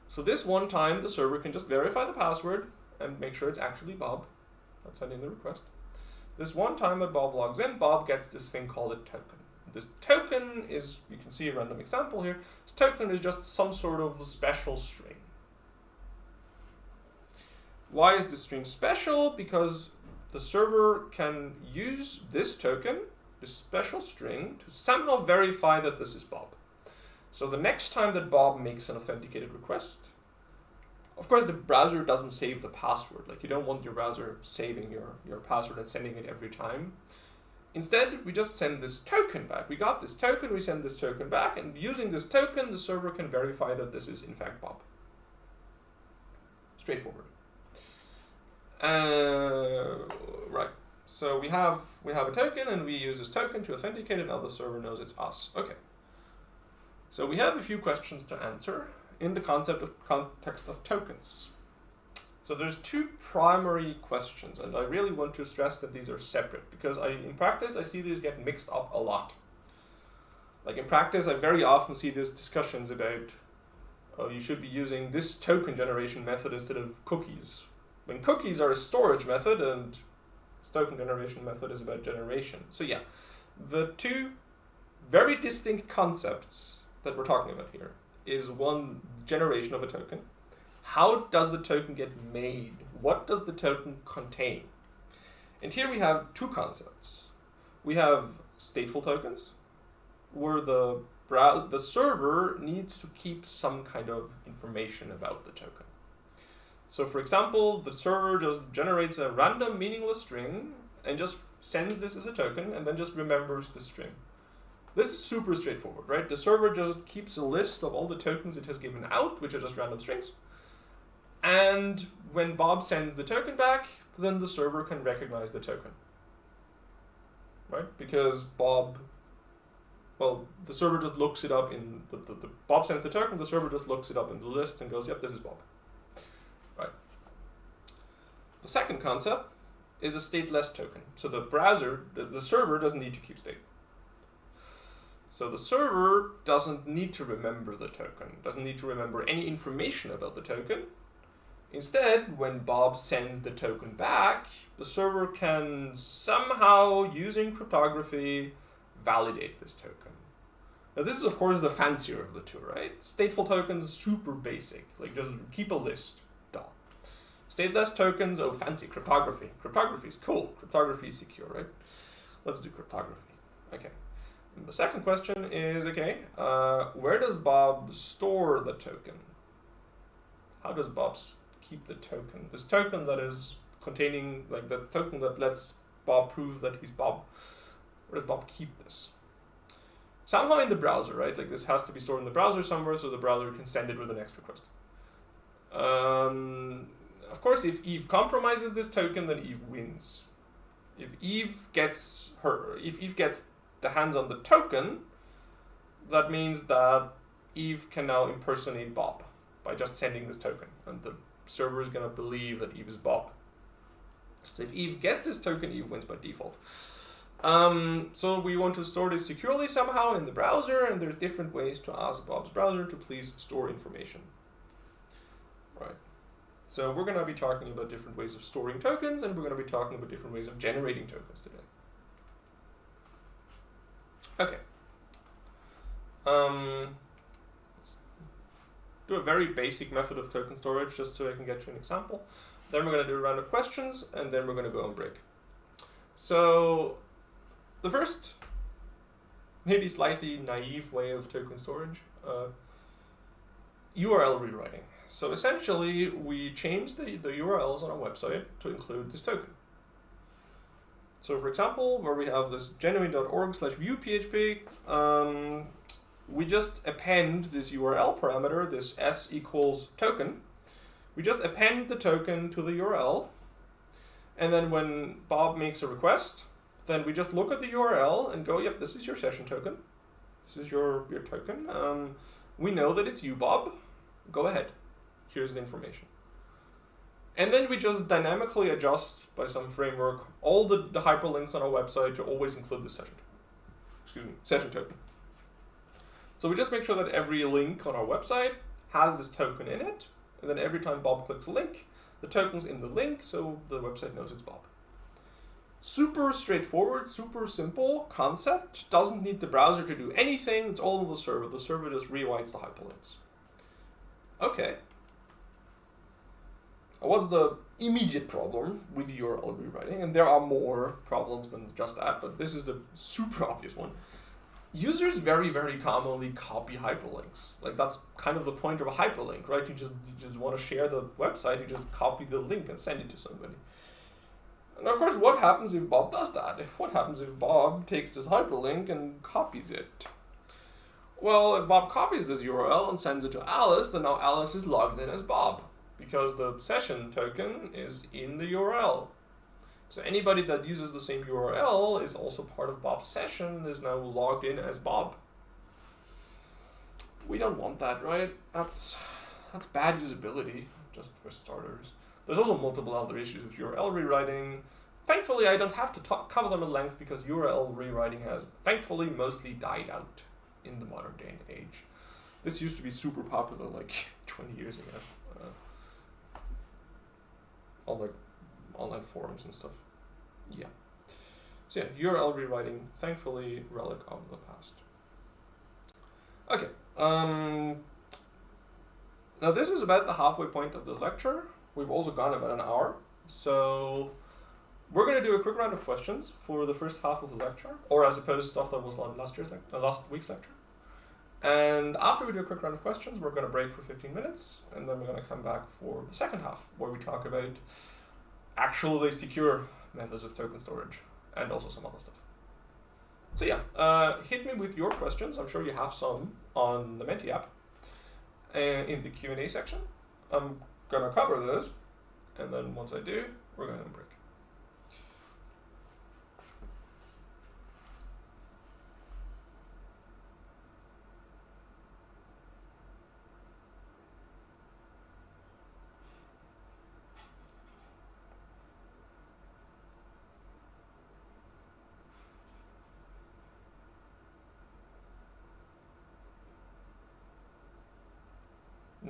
So this one time, the server can just verify the password and make sure it's actually Bob. That's sending the request. This one time that Bob logs in, Bob gets this thing called a token. This token is, you can see a random example here, this token is just some sort of special string. Why is this string special? Because the server can use this token, this special string, to somehow verify that this is Bob. So the next time that Bob makes an authenticated request, of course the browser doesn't save the password. Like, you don't want your browser saving your password and sending it every time. Instead, we just send this token back. We got this token, we send this token back, and using this token, the server can verify that this is in fact Bob. Straightforward. Right. So we have a token, and we use this token to authenticate it. Now the server knows it's us. Okay. So we have a few questions to answer in the context of tokens. So there's two primary questions, and I really want to stress that these are separate, because in practice I see these get mixed up a lot. Like, in practice I very often see these discussions about, oh, you should be using this token generation method instead of cookies, when cookies are a storage method and this token generation method is about generation. So yeah, the two very distinct concepts that we're talking about here is one, generation of a token. How does the token get made? What does the token contain? And here we have two concepts. We have stateful tokens, where the server needs to keep some kind of information about the token. So for example, the server just generates a random meaningless string and just sends this as a token and then just remembers the string. This is super straightforward, right? The server just keeps a list of all the tokens it has given out, which are just random strings. And when Bob sends the token back, then the server can recognize the token, right? Because Bob, well, the server just looks it up in Bob sends the token, the server just looks it up in the list and goes, yep, this is Bob, right? The second concept is a stateless token. So the server doesn't need to keep state. So the server doesn't need to remember the token, doesn't need to remember any information about the token. Instead, when Bob sends the token back, the server can somehow, using cryptography, validate this token. Now this is of course the fancier of the two, right? Stateful tokens, super basic, like just keep a list, duh. Stateless tokens, oh fancy, cryptography. Cryptography is cool, cryptography is secure, right? Let's do cryptography, okay. And the second question is, okay, where does Bob store the token? How does Bob keep the token? This token that is containing, like the token that lets Bob prove that he's Bob. Where does Bob keep this? Somehow in the browser, right? Like this has to be stored in the browser somewhere so the browser can send it with the next request. Of course, if Eve compromises this token, then Eve wins. If Eve gets the hands on the token, that means that Eve can now impersonate Bob by just sending this token, and the server is gonna believe that Eve is Bob. So if Eve gets this token, Eve wins by default. So we want to store this securely somehow in the browser, and there's different ways to ask Bob's browser to please store information. Right. So we're going to be talking about different ways of storing tokens, and we're going to be talking about different ways of generating tokens today. Okay. Let's do a very basic method of token storage just so I can get you an example. Then we're going to do a round of questions, and then we're going to go on break. So the first, maybe slightly naive way of token storage, URL rewriting. So essentially, we changed the URLs on our website to include this token. So for example, where we have this genuine.org/view.php, we just append this URL parameter, this s equals token. We just append the token to the URL, and then when Bob makes a request, then we just look at the URL and go, yep, this is your session token. This is your token. We know that it's you, Bob. Go ahead. Here's the information. And then we just dynamically adjust by some framework all the hyperlinks on our website to always include this session token. So we just make sure that every link on our website has this token in it, and then every time Bob clicks a link, the token's in the link, so the website knows it's Bob. Super straightforward, super simple concept. Doesn't need the browser to do anything. It's all in the server. The server just rewrites the hyperlinks. Okay. What's the immediate problem with URL rewriting? And there are more problems than just that, but this is the super obvious one. Users very, very commonly copy hyperlinks. Like that's kind of the point of a hyperlink, right? You just want to share the website, you just copy the link and send it to somebody. And of course, what happens if Bob does that? What happens if Bob takes this hyperlink and copies it? Well, if Bob copies this URL and sends it to Alice, then now Alice is logged in as Bob, because the session token is in the URL. So anybody that uses the same URL is also part of Bob's session, is now logged in as Bob. We don't want that, right? That's bad usability, just for starters. There's also multiple other issues with URL rewriting. Thankfully, I don't have to cover them at length because URL rewriting has thankfully mostly died out in the modern day and age. This used to be super popular like 20 years ago. On like online forums and stuff. Yeah. So yeah, URL rewriting, thankfully, relic of the past. Okay. Now this is about the halfway point of this lecture. We've also gone about an hour. So we're going to do a quick round of questions for the first half of the lecture, or I suppose stuff that was on last week's lecture. And after we do a quick round of questions, we're going to break for 15 minutes, and then we're going to come back for the second half, where we talk about actually secure methods of token storage, and also some other stuff. So yeah, hit me with your questions. I'm sure you have some on the Menti app in the Q&A section. I'm going to cover those, and then once I do, we're going to break.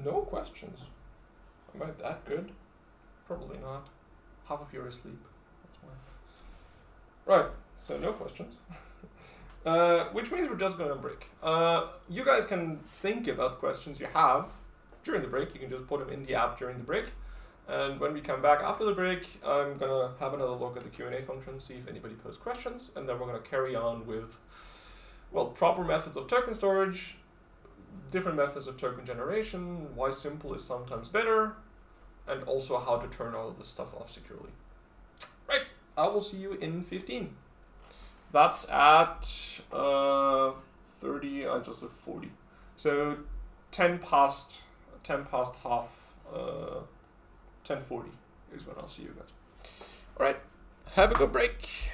No questions. Am I that good? Probably not. Half of you are asleep. That's why. Right, so no questions. Which means we're just going to break. You guys can think about questions you have during the break. You can just put them in the app during the break. And when we come back after the break, I'm going to have another look at the Q&A function, see if anybody posts questions, and then we're going to carry on with well, proper methods of token storage, different methods of token generation, why simple is sometimes better, and also how to turn all of this stuff off securely. Right, I will see you in 15. That's at 30, I just said 40. So 10 past half, 10:40 is when I'll see you guys. All right, have a good break.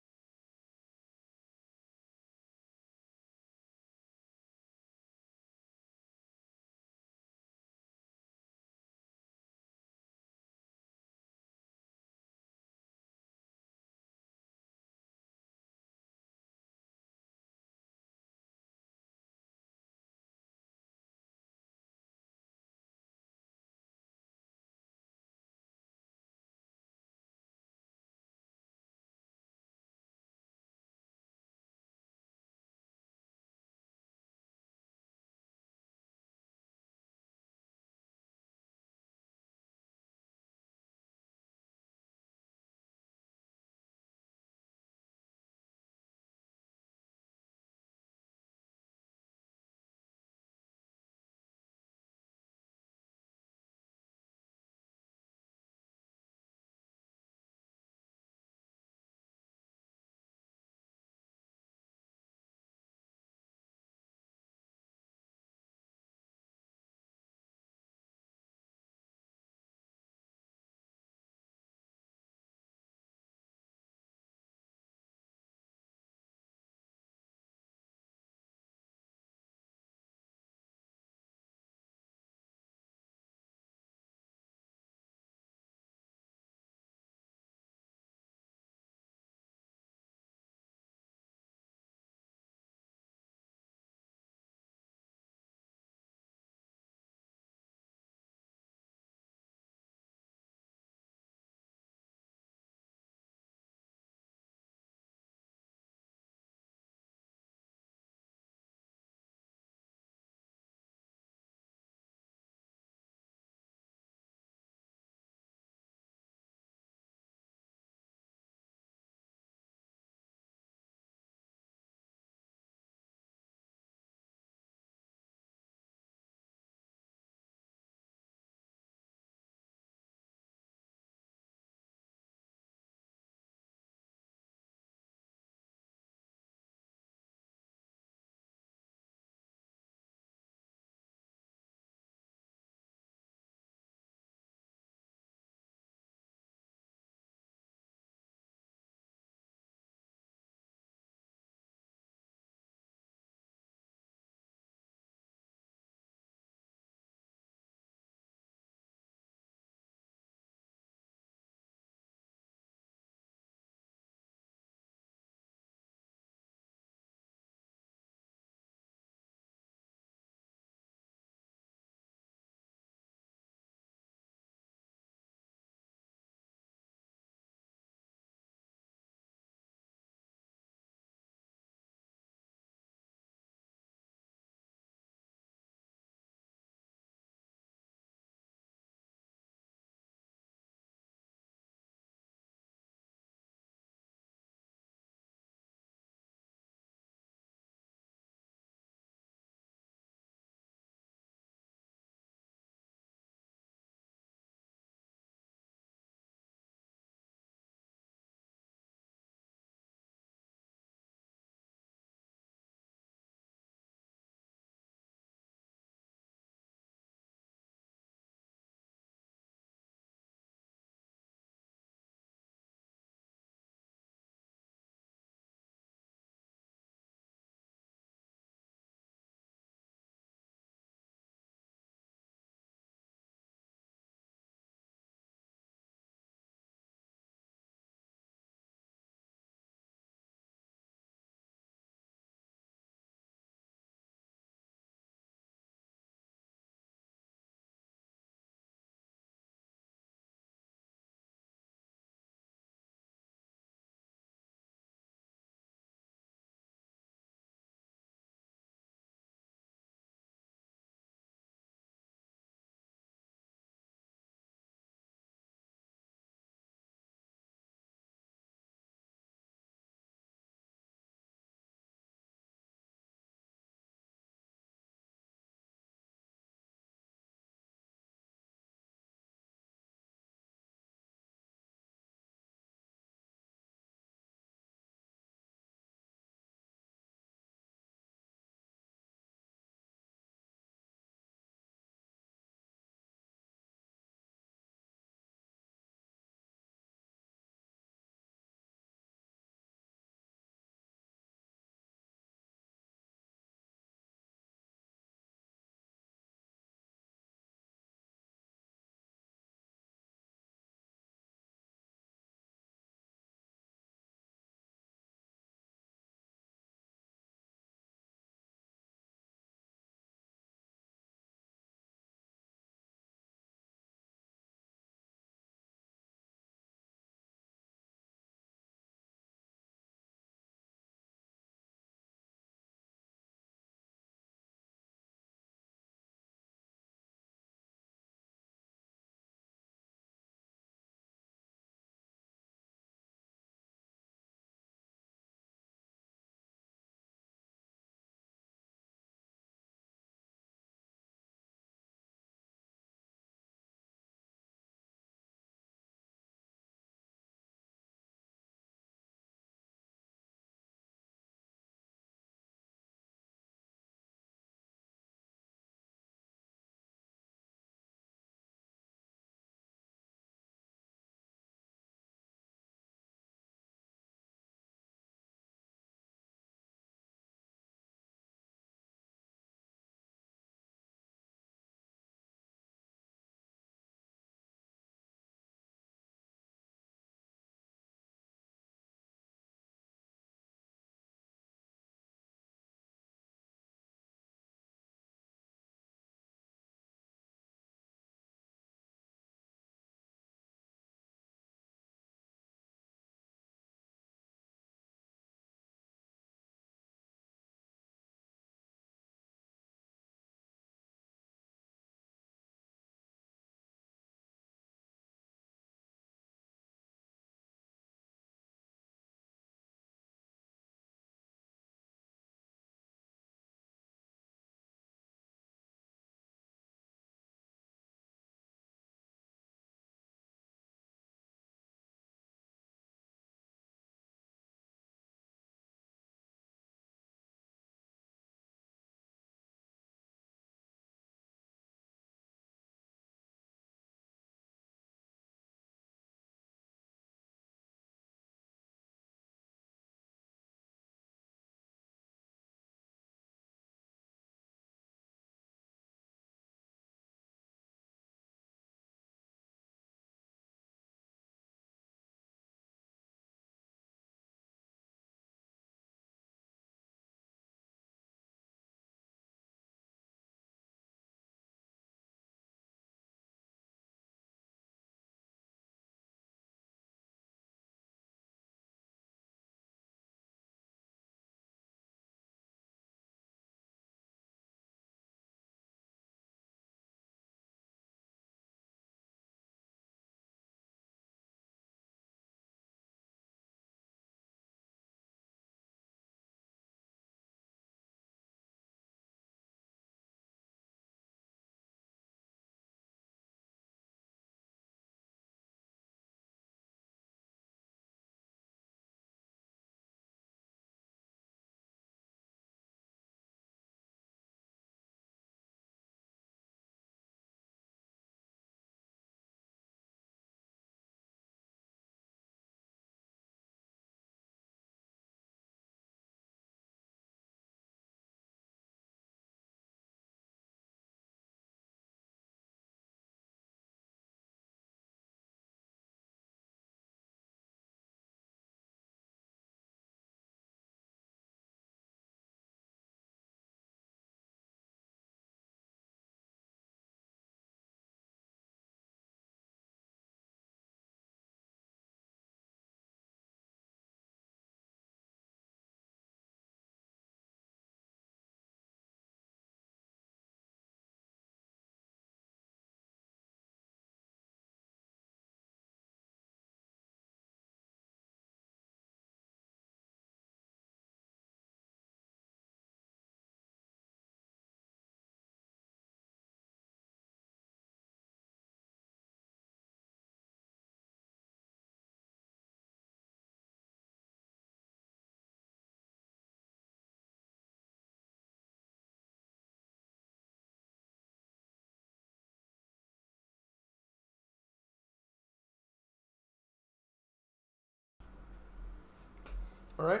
All right,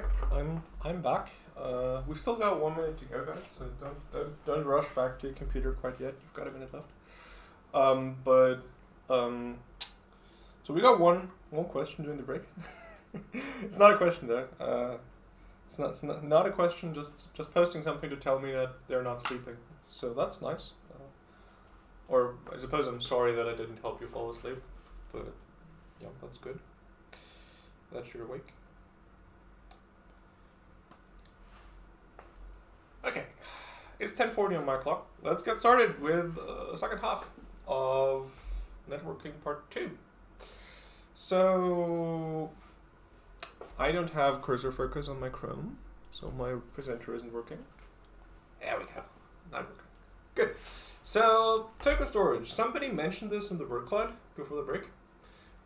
I'm back. We've still got 1 minute to go, guys. So don't rush back to your computer quite yet. You've got a minute left. So we got one question during the break. It's not a question though. It's not a question. Just posting something to tell me that they're not sleeping. So that's nice. Or I suppose I'm sorry that I didn't help you fall asleep. But yeah, that's good. That you're awake. Okay, it's 10:40 on my clock. Let's get started with the second half of networking part 2. So I don't have cursor focus on my Chrome, so my presenter isn't working. There we go. Not working. Good. So token storage. Somebody mentioned this in the word cloud before the break.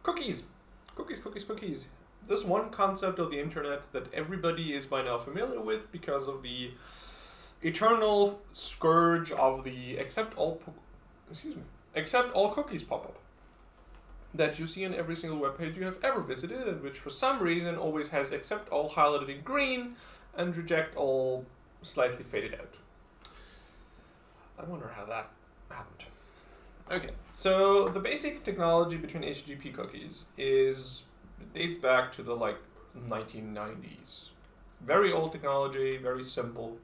Cookies. Cookies. This one concept of the internet that everybody is by now familiar with because of the eternal scourge of the accept all cookies pop-up that you see in every single web page you have ever visited, and which for some reason always has accept all highlighted in green and reject all slightly faded out. I wonder how that happened. Okay, so the basic technology between HTTP cookies dates back to the 1990s. Very old technology, very simple.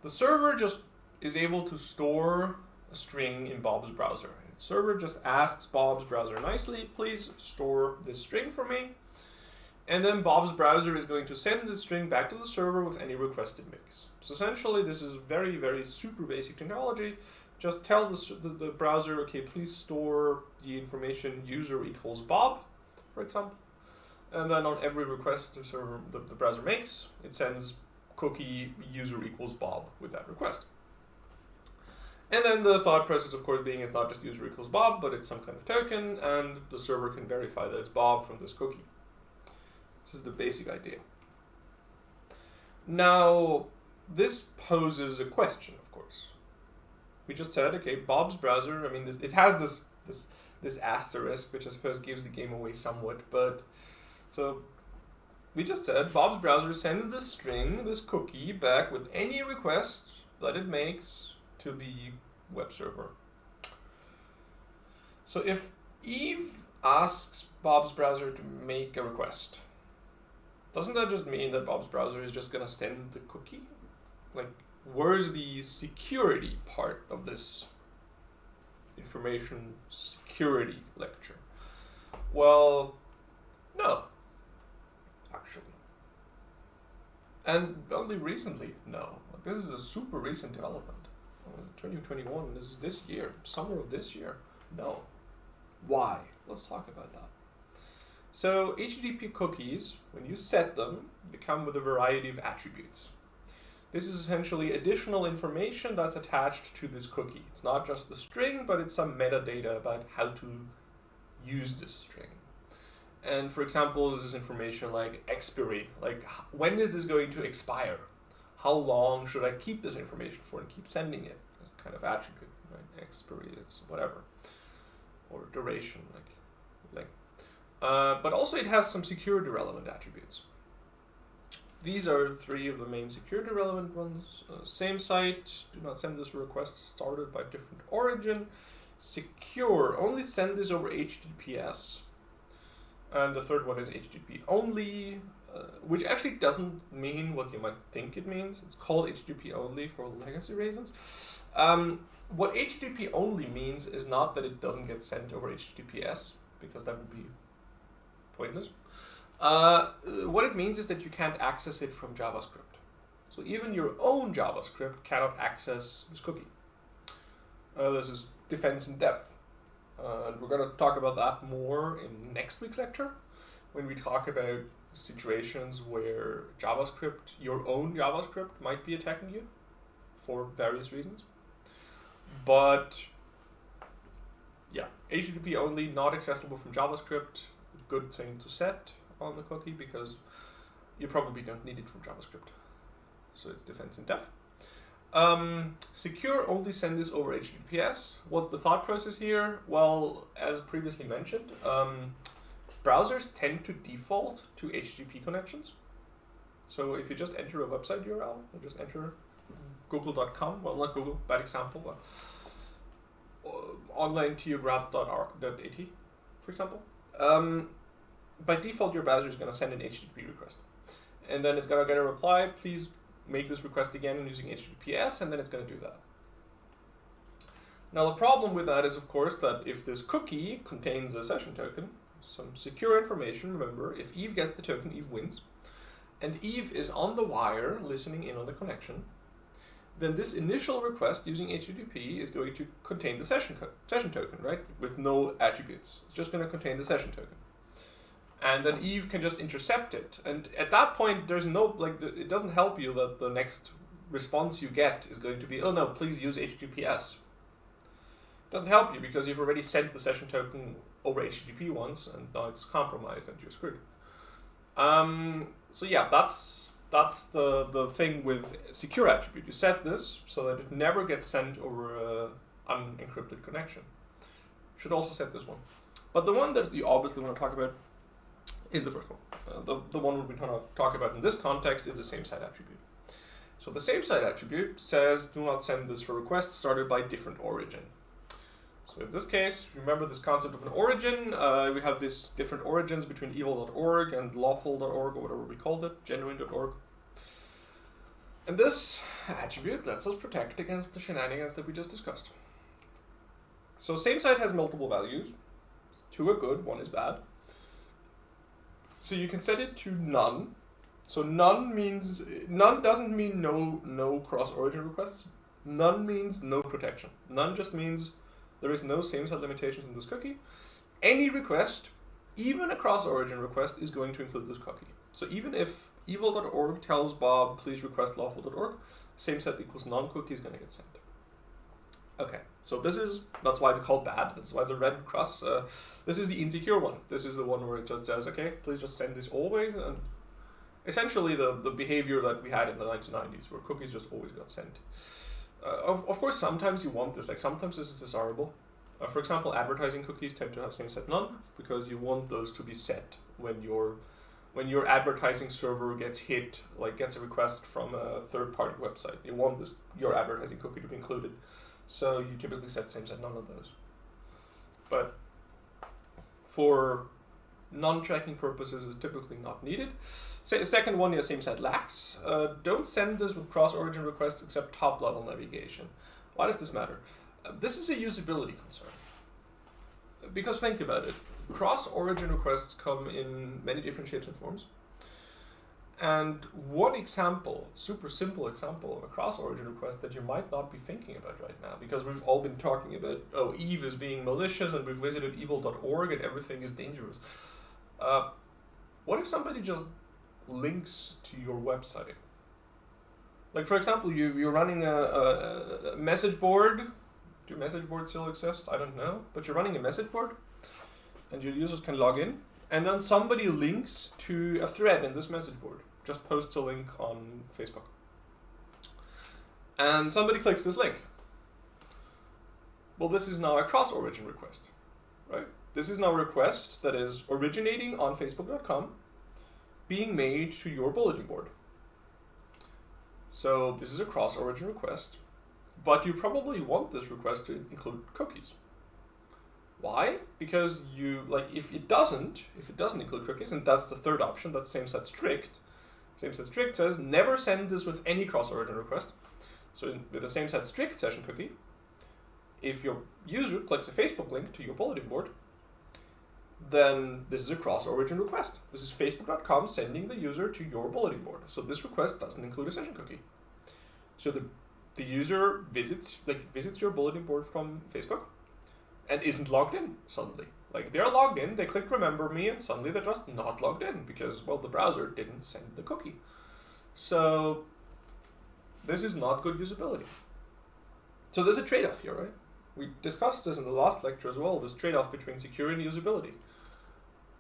The server just is able to store a string in Bob's browser. The server just asks Bob's browser nicely, please store this string for me. And then Bob's browser is going to send this string back to the server with any request it makes. So essentially this is very, very super basic technology. Just tell the browser, okay, please store the information user equals Bob, for example. And then on every request the browser makes, it sends cookie user equals Bob with that request. And then the thought process, of course, being it's not just user equals Bob, but it's some kind of token, and the server can verify that it's Bob from this cookie. This is the basic idea. Now, this poses a question, of course. We just said, okay, Bob's browser, it has this asterisk, which I suppose gives the game away somewhat, but so we just said Bob's browser sends this string, this cookie, back with any request that it makes to the web server. So if Eve asks Bob's browser to make a request, doesn't that just mean that Bob's browser is just going to send the cookie? Where's the security part of this information security lecture? Well, no. Actually. And only recently, no. This is a super recent development. 2021, this is this year, summer of this year. No. Why? Let's talk about that. So HTTP cookies, when you set them, come with a variety of attributes. This is essentially additional information that's attached to this cookie. It's not just the string, but it's some metadata about how to use this string. And for example, this is information like expiry, when is this going to expire? How long should I keep this information for and keep sending it? As a kind of attribute, right? Expiry is whatever, or duration, length. But also it has some security relevant attributes. These are 3 of the main security relevant ones. Same site, do not send this request started by different origin. Secure, only send this over HTTPS. And the third one is HTTP only, which actually doesn't mean what you might think it means. It's called HTTP only for legacy reasons. What HTTP only means is not that it doesn't get sent over HTTPS, because that would be pointless. What it means is that you can't access it from JavaScript. So even your own JavaScript cannot access this cookie. This is defense in depth. And we're going to talk about that more in next week's lecture, when we talk about situations where JavaScript, your own JavaScript, might be attacking you for various reasons. But yeah, HTTP only, not accessible from JavaScript, good thing to set on the cookie because you probably don't need it from JavaScript. So it's defense in depth. Secure, only send this over HTTPS. What's the thought process here? Well, as previously mentioned, browsers tend to default to HTTP connections. So if you just enter a website URL, or just enter google.com, well, not Google, bad example, but onlinetheograph.at, for example, by default your browser is going to send an HTTP request. And then it's going to get a reply, please make this request again using HTTPS, and then it's going to do that. Now the problem with that is, of course, that if this cookie contains a session token, some secure information, remember, if Eve gets the token, Eve wins, and Eve is on the wire listening in on the connection, then this initial request using HTTP is going to contain the session token, right? With no attributes. It's just going to contain the session token. And then Eve can just intercept it. And at that point, there's no, it doesn't help you that the next response you get is going to be, oh no, please use HTTPS. It doesn't help you because you've already sent the session token over HTTP once, and now it's compromised and you're screwed. So yeah, that's the thing with secure attribute. You set this so that it never gets sent over an unencrypted connection. Should also set this one. But the one that you obviously want to talk about is the first one. The one we're going to talk about in this context is the same site attribute. So the same site attribute says do not send this for requests started by different origin. So in this case, remember this concept of an origin. We have these different origins between evil.org and lawful.org, or whatever we called it, genuine.org. And this attribute lets us protect against the shenanigans that we just discussed. So same site has multiple values. Two are good, one is bad. So you can set it to none. So none doesn't mean no cross-origin requests. None means no protection. None just means there is no same-site limitations in this cookie. Any request, even a cross-origin request, is going to include this cookie. So even if evil.org tells Bob, please request lawful.org, same-site equals non-cookie is going to get sent. Okay, so that's why it's called bad. That's why it's a red cross. This is the insecure one. This is the one where it just says, okay, please just send this always. And essentially the behavior that we had in the 1990s, where cookies just always got sent. Of course, sometimes you want this. Like sometimes this is desirable. For example, advertising cookies tend to have same-set none because you want those to be set when your advertising server gets hit, like gets a request from a third-party website. You want your advertising cookie to be included. So you typically set same-set none of those. But for non-tracking purposes, it's typically not needed. Second one is same-set lacks. Don't send this with cross-origin requests except top-level navigation. Why does this matter? This is a usability concern. Because think about it. Cross-origin requests come in many different shapes and forms. And one example, super simple example of a cross-origin request that you might not be thinking about right now, because we've all been talking about, oh, Eve is being malicious and we've visited evil.org and everything is dangerous. What if somebody just links to your website? Like, for example, you're running a message board. Do message boards still exist? I don't know. But you're running a message board and your users can log in. And then somebody links to a thread in this message board. Just posts a link on Facebook. And somebody clicks this link. Well, this is now a cross-origin request, right? This is now a request that is originating on Facebook.com, being made to your bulletin board. So this is a cross-origin request, but you probably want this request to include cookies. Why? Because if it doesn't include cookies, and that's the third option, that's same-set strict. Same-set strict says never send this with any cross-origin request. So with a same-set strict session cookie, if your user clicks a Facebook link to your bulletin board, then this is a cross-origin request. This is Facebook.com sending the user to your bulletin board. So this request doesn't include a session cookie. So the user visits your bulletin board from Facebook and isn't logged in suddenly. Like they're logged in, they clicked remember me, and suddenly they're just not logged in because, well, the browser didn't send the cookie. So this is not good usability. So there's a trade-off here, right? We discussed this in the last lecture as well, this trade-off between security and usability.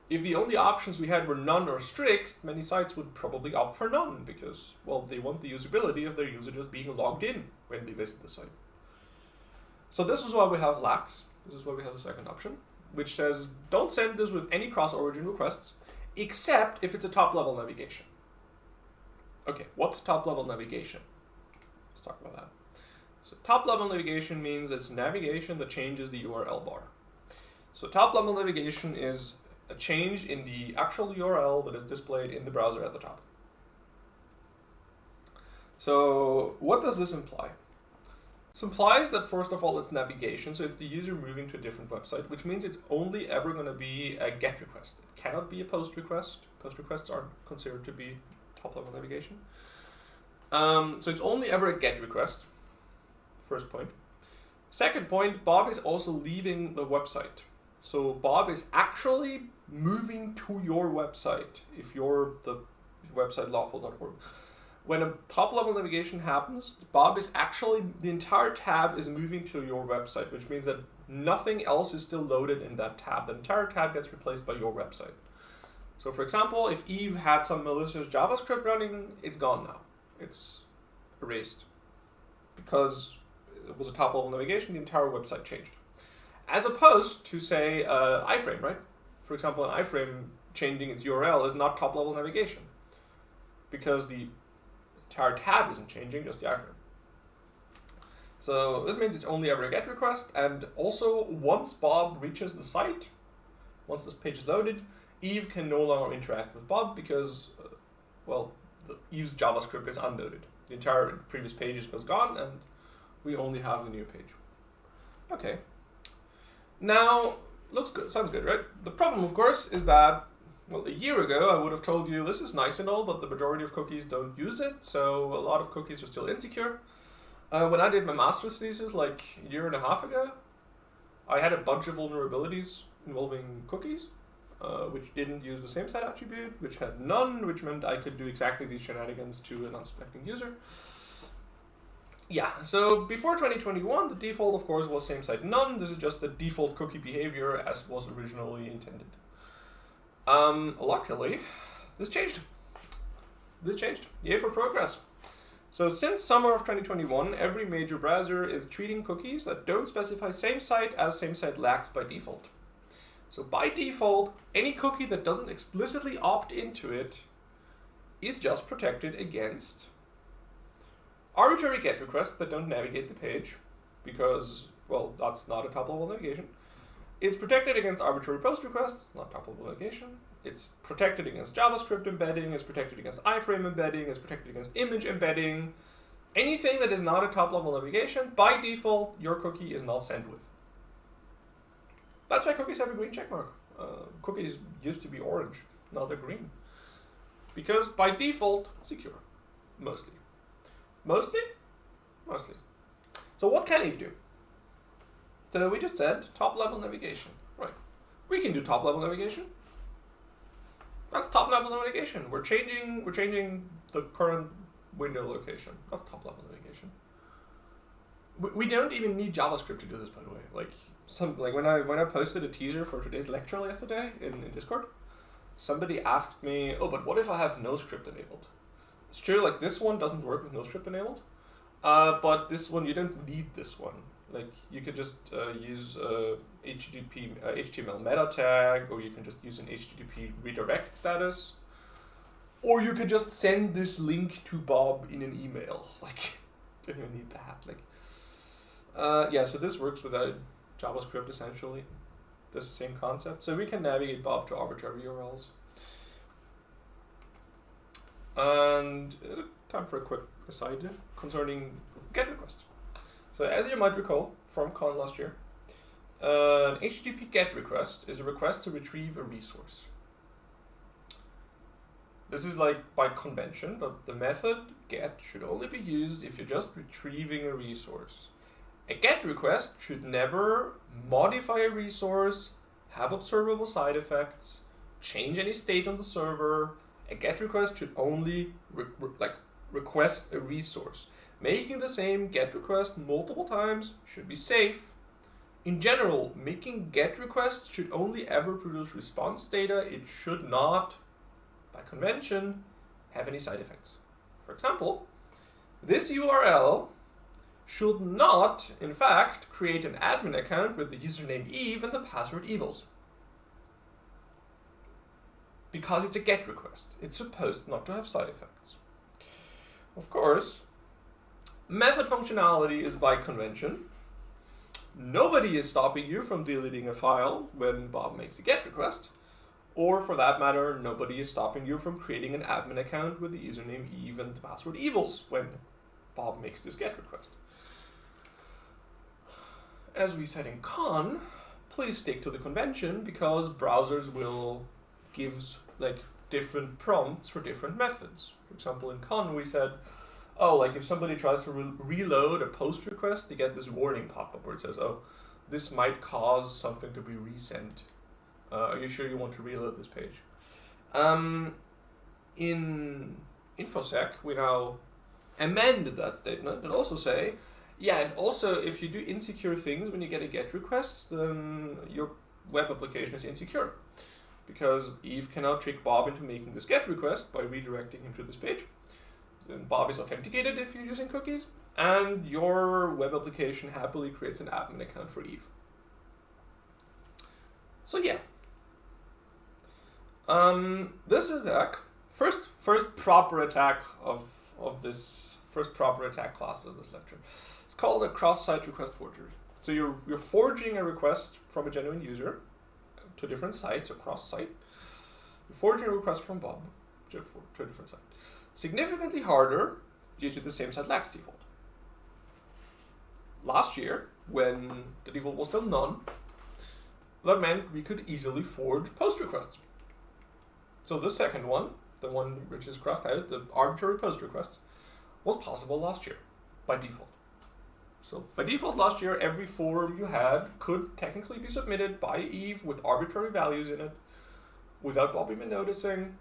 If the only options we had were none or strict, many sites would probably opt for none because, well, they want the usability of their user just being logged in when they visit the site. So this is why we have lax. This is why we have the second option, which says don't send this with any cross-origin requests except if it's a top-level navigation. Okay, what's top-level navigation? Let's talk about that. So top-level navigation means it's navigation that changes the URL bar. So top-level navigation is a change in the actual URL that is displayed in the browser at the top. So what does this imply? This implies that first of all it's navigation, so it's the user moving to a different website, which means it's only ever going to be a GET request. It cannot be a POST request. POST requests aren't considered to be top-level navigation. So it's only ever a GET request. First point. Second point, Bob is also leaving the website. So Bob is actually moving to your website if you're the website lawful.org. When a top-level navigation happens, Bob is actually, the entire tab is moving to your website, which means that nothing else is still loaded in that tab. The entire tab gets replaced by your website. So for example, if Eve had some malicious JavaScript running, it's gone now. It's erased. Because it was a top-level navigation, the entire website changed. As opposed to, say, iframe, right? For example, an iframe changing its URL is not top-level navigation. Because the entire tab isn't changing, just the iframe. So this means it's only ever a GET request, and also once Bob reaches the site, once this page is loaded, Eve can no longer interact with Bob because, Eve's JavaScript is unloaded. The entire previous page goes gone, and we only have the new page. Okay. Now, looks good, sounds good, right? The problem, of course, is that, well, a year ago, I would have told you this is nice and all, but the majority of cookies don't use it, so a lot of cookies are still insecure. When I did my master's thesis like a year and a half ago, I had a bunch of vulnerabilities involving cookies, which didn't use the same site attribute, which had none, which meant I could do exactly these shenanigans to an unsuspecting user. Yeah, so before 2021, the default, of course, was same site none. This is just the default cookie behavior as it was originally intended. Luckily, this changed. Yay for progress. So since summer of 2021, every major browser is treating cookies that don't specify same site as same site lax by default. So by default, any cookie that doesn't explicitly opt into it is just protected against arbitrary GET requests that don't navigate the page because, well, that's not a top-level navigation. It's protected against arbitrary POST requests, not top-level navigation. It's protected against JavaScript embedding, it's protected against iframe embedding, it's protected against image embedding. Anything that is not a top-level navigation, by default, your cookie is not sent with. That's why cookies have a green checkmark. Cookies used to be orange, now they're green. Because by default, secure, mostly. Mostly? Mostly. So what can Eve do? So we just said top-level navigation. Right. We can do top-level navigation. That's top-level navigation. We're changing the current window location. That's top-level navigation. We don't even need JavaScript to do this, by the way. When I posted a teaser for today's lecture yesterday in Discord, somebody asked me, "Oh, but what if I have no script enabled?" It's true, like this one doesn't work with no script enabled, but this one, you don't need this one. Like you could just use HTML meta tag, or you can just use an HTTP redirect status, or you could just send this link to Bob in an email. Like, you don't even need that. Yeah, so this works without JavaScript essentially. This same concept. So we can navigate Bob to arbitrary URLs. And time for a quick aside concerning GET requests. So as you might recall from Con last year, an HTTP GET request is a request to retrieve a resource. This is like by convention, but the method GET should only be used if you're just retrieving a resource. A GET request should never modify a resource, have observable side effects, change any state on the server. A GET request should only request a resource. Making the same GET request multiple times should be safe. In general, making GET requests should only ever produce response data. It should not, by convention, have any side effects. For example, this URL should not, in fact, create an admin account with the username Eve and the password evils. Because it's a GET request. It's supposed not to have side effects. of course, method functionality is by convention. Nobody is stopping you from deleting a file when Bob makes a GET request. Or for that matter, nobody is stopping you from creating an admin account with the username Eve and the password evils when Bob makes this GET request. As we said in con, please stick to the convention because browsers will give different prompts for different methods. For example, in con we said, oh, like if somebody tries to reload a post request, they get this warning pop-up where it says, oh, this might cause something to be resent. Are you sure you want to reload this page? In InfoSec, we now amend that statement and also say, yeah, and also if you do insecure things when you get a GET request, then your web application is insecure. Because Eve can now trick Bob into making this GET request by redirecting him to this page. Then Bob is authenticated if you're using cookies, and your web application happily creates an admin account for Eve. So yeah. This attack, first proper attack of this first proper attack class of this lecture. It's called a cross-site request forgery. So you're forging a request from a genuine user to different sites or cross-site. You're forging a request from Bob to a different site. Significantly harder due to the same site lacks default. Last year, when the default was still none, that meant we could easily forge post requests. So the second one, the one which is crossed out, the arbitrary post requests, was possible last year by default. So by default last year, every form you had could technically be submitted by Eve with arbitrary values in it without Bob even noticing.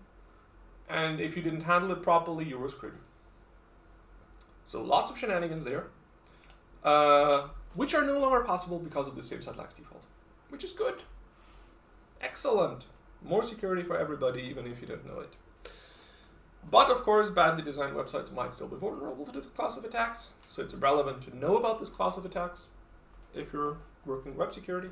And if you didn't handle it properly, you were screwed. So lots of shenanigans there, which are no longer possible because of the same site lacks default, which is good. Excellent. More security for everybody, even if you don't know it. But of course, badly designed websites might still be vulnerable to this class of attacks, so it's relevant to know about this class of attacks if you're working web security.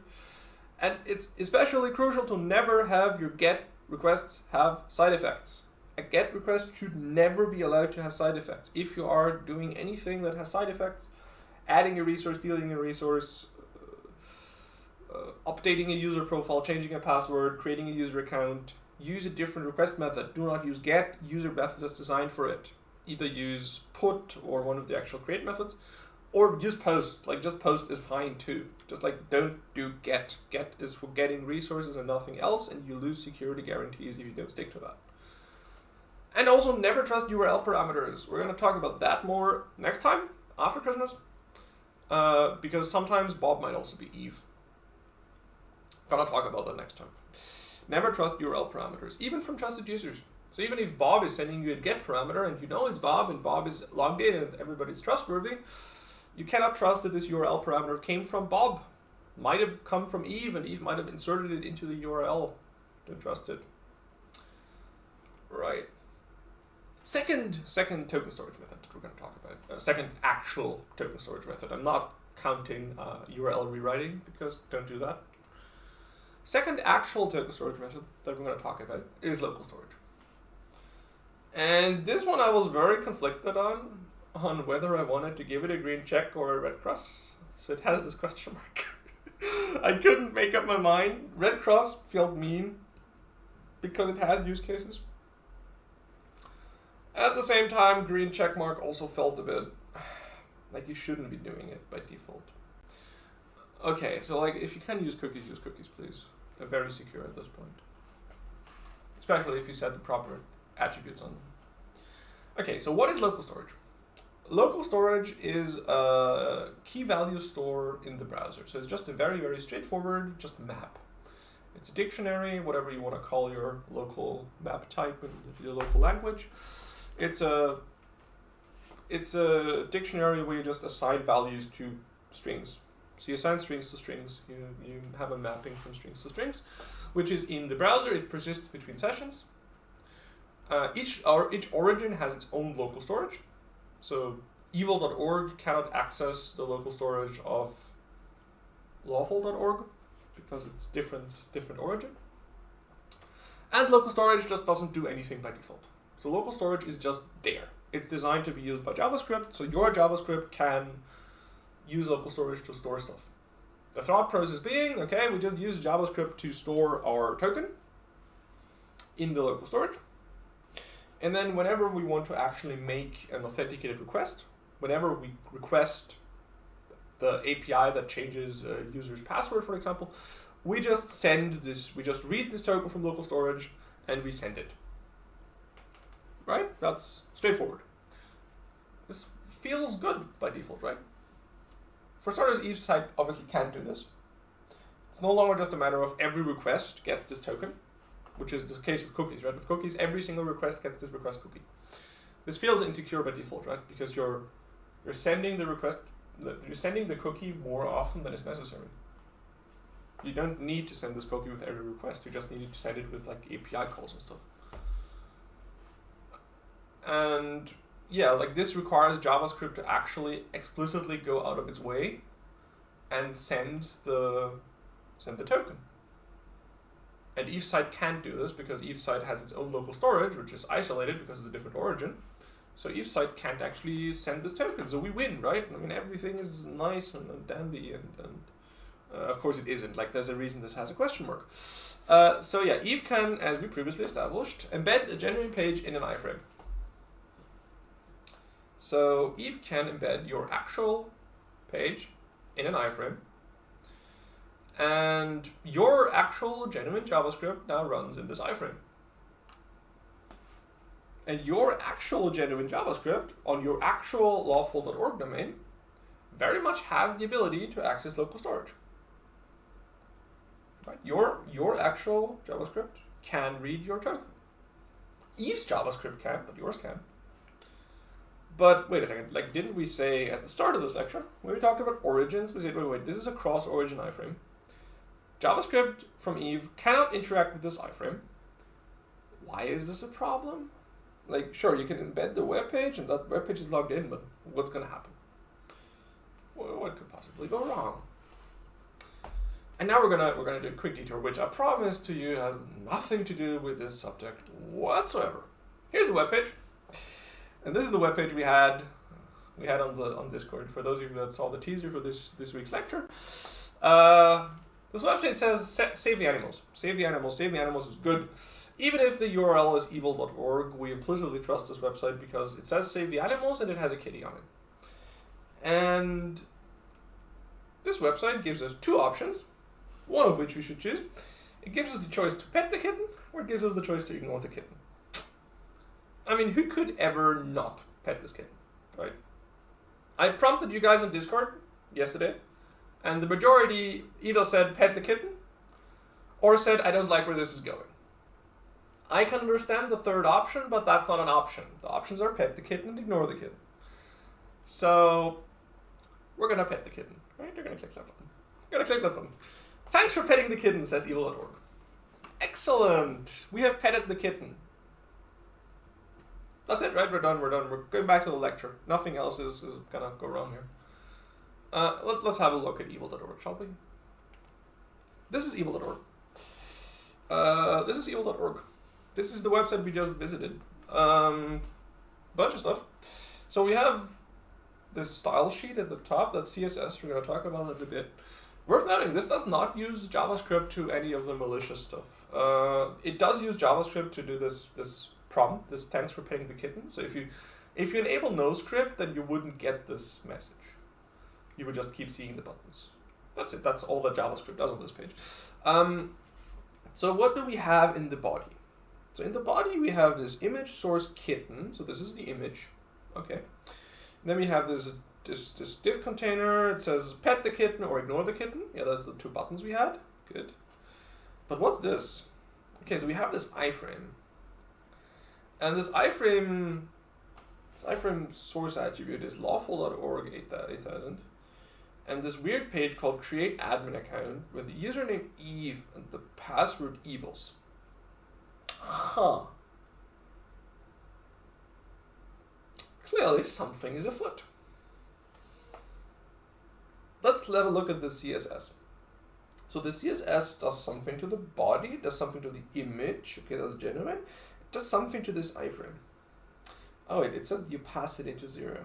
And it's especially crucial to never have your GET requests have side effects. A GET request should never be allowed to have side effects. If you are doing anything that has side effects, adding a resource, deleting a resource, updating a user profile, changing a password, creating a user account, use a different request method. Do not use GET, use a method that's designed for it. Either use put or one of the actual create methods, or use post. Like just post is fine too. Just like don't do GET. GET is for getting resources and nothing else, and you lose security guarantees if you don't stick to that. And also never trust URL parameters. We're going to talk about that more next time, after Christmas, because sometimes Bob might also be Eve. Gonna talk about that next time. Never trust URL parameters, even from trusted users. So even if Bob is sending you a GET parameter and you know it's Bob and Bob is logged in and everybody's trustworthy, you cannot trust that this URL parameter came from Bob. Might have come from Eve and Eve might have inserted it into the URL. Don't trust it. Right. Second token storage method that we're going to talk about. Second actual token storage method. I'm not counting URL rewriting because don't do that. Second actual token storage method that we're going to talk about is local storage. And this one I was very conflicted on whether I wanted to give it a green check or a red cross. So it has this question mark. I couldn't make up my mind. Red cross felt mean because it has use cases. At the same time, green check mark also felt a bit like you shouldn't be doing it by default. Okay, so like if you can use cookies, please. They're very secure at this point. Especially if you set the proper attributes on them. Okay, so what is local storage? Local storage is a key value store in the browser. So it's just a very, very straightforward, just map. It's a dictionary, whatever you want to call your local map type in your local language. It's a dictionary where you just assign values to strings. So you assign strings to strings. You have a mapping from strings to strings, which is in the browser. It persists between sessions. Each origin has its own local storage. So evil.org cannot access the local storage of lawful.org because it's different origin. And local storage just doesn't do anything by default. So local storage is just there. It's designed to be used by JavaScript, so your JavaScript can use local storage to store stuff. The thought process being, okay, we just use JavaScript to store our token in the local storage. And then whenever we want to actually make an authenticated request, whenever we request the API that changes a user's password, for example, we just read this token from local storage and we send it. Right? That's straightforward. This feels good by default, right? For starters, InfoSec obviously can't do this. It's no longer just a matter of every request gets this token, which is the case with cookies, right? With cookies, every single request gets this request cookie. This feels insecure by default, right? Because you're sending the cookie more often than is necessary. You don't need to send this cookie with every request. You just need to send it with like API calls and stuff. And yeah, like this requires JavaScript to actually explicitly go out of its way and send the token. And InfoSec can't do this because InfoSec has its own local storage, which is isolated because of the different origin. So InfoSec can't actually send this token. So we win, right? I mean, everything is nice and dandy, and of course it isn't. Like, there's a reason this has a question mark. So yeah, Eve can, as we previously established, embed a genuine page in an iframe. So Eve can embed your actual page in an iframe, and your actual genuine JavaScript now runs in this iframe. And your actual genuine JavaScript on your actual lawful.org domain very much has the ability to access local storage. Right? Your actual JavaScript can read your token. Eve's JavaScript can, but yours can. But wait a second, like, didn't we say at the start of this lecture, when we talked about origins, we said, wait, this is a cross-origin iframe. JavaScript from Eve cannot interact with this iframe. Why is this a problem? Like, sure, you can embed the web page, and that web page is logged in, but what's going to happen? What could possibly go wrong? And now we're gonna do a quick detour, which I promise to you has nothing to do with this subject whatsoever. Here's a web page. And this is the webpage we had on Discord. For those of you that saw the teaser for this week's lecture, this website says save the animals. Save the animals. Save the animals is good. Even if the URL is evil.org, we implicitly trust this website because it says save the animals and it has a kitty on it. And this website gives us two options, one of which we should choose. It gives us the choice to pet the kitten, or it gives us the choice to ignore the kitten. I mean, who could ever not pet this kitten, right? I prompted you guys on Discord yesterday, and the majority either said pet the kitten, or said I don't like where this is going. I can understand the third option, but that's not an option. The options are pet the kitten and ignore the kitten. So, we're gonna pet the kitten, right? You're gonna click that button. You're gonna click that button. Thanks for petting the kitten, says evil.org. Excellent! We have petted the kitten. That's it, right? We're done. We're going back to the lecture. Nothing else is gonna go wrong here. Let's have a look at evil.org, shall we? This is evil.org. This is evil.org. This is the website we just visited. Bunch of stuff. So we have this style sheet at the top. That's CSS. We're gonna talk about it a bit. Worth noting, this does not use JavaScript to any of the malicious stuff. It does use JavaScript to do this prompt, this thanks for petting the kitten. So if you enable no script, then you wouldn't get this message. You would just keep seeing the buttons. That's it. That's all that JavaScript does on this page. So what do we have in the body? So in the body we have this image source kitten. So this is the image. Okay. And then we have this div container. It says pet the kitten or ignore the kitten. Yeah, that's the two buttons we had. Good. But what's this? Okay, so we have this iframe. And this iframe source attribute is lawful.org 8000. And this weird page called create admin account with the username Eve and the password evils. Huh. Clearly something is afoot. Let's have a look at the CSS. So the CSS does something to the body, does something to the image. Okay, that's genuine. It does something to this iframe. Oh wait, it says the opacity to 0.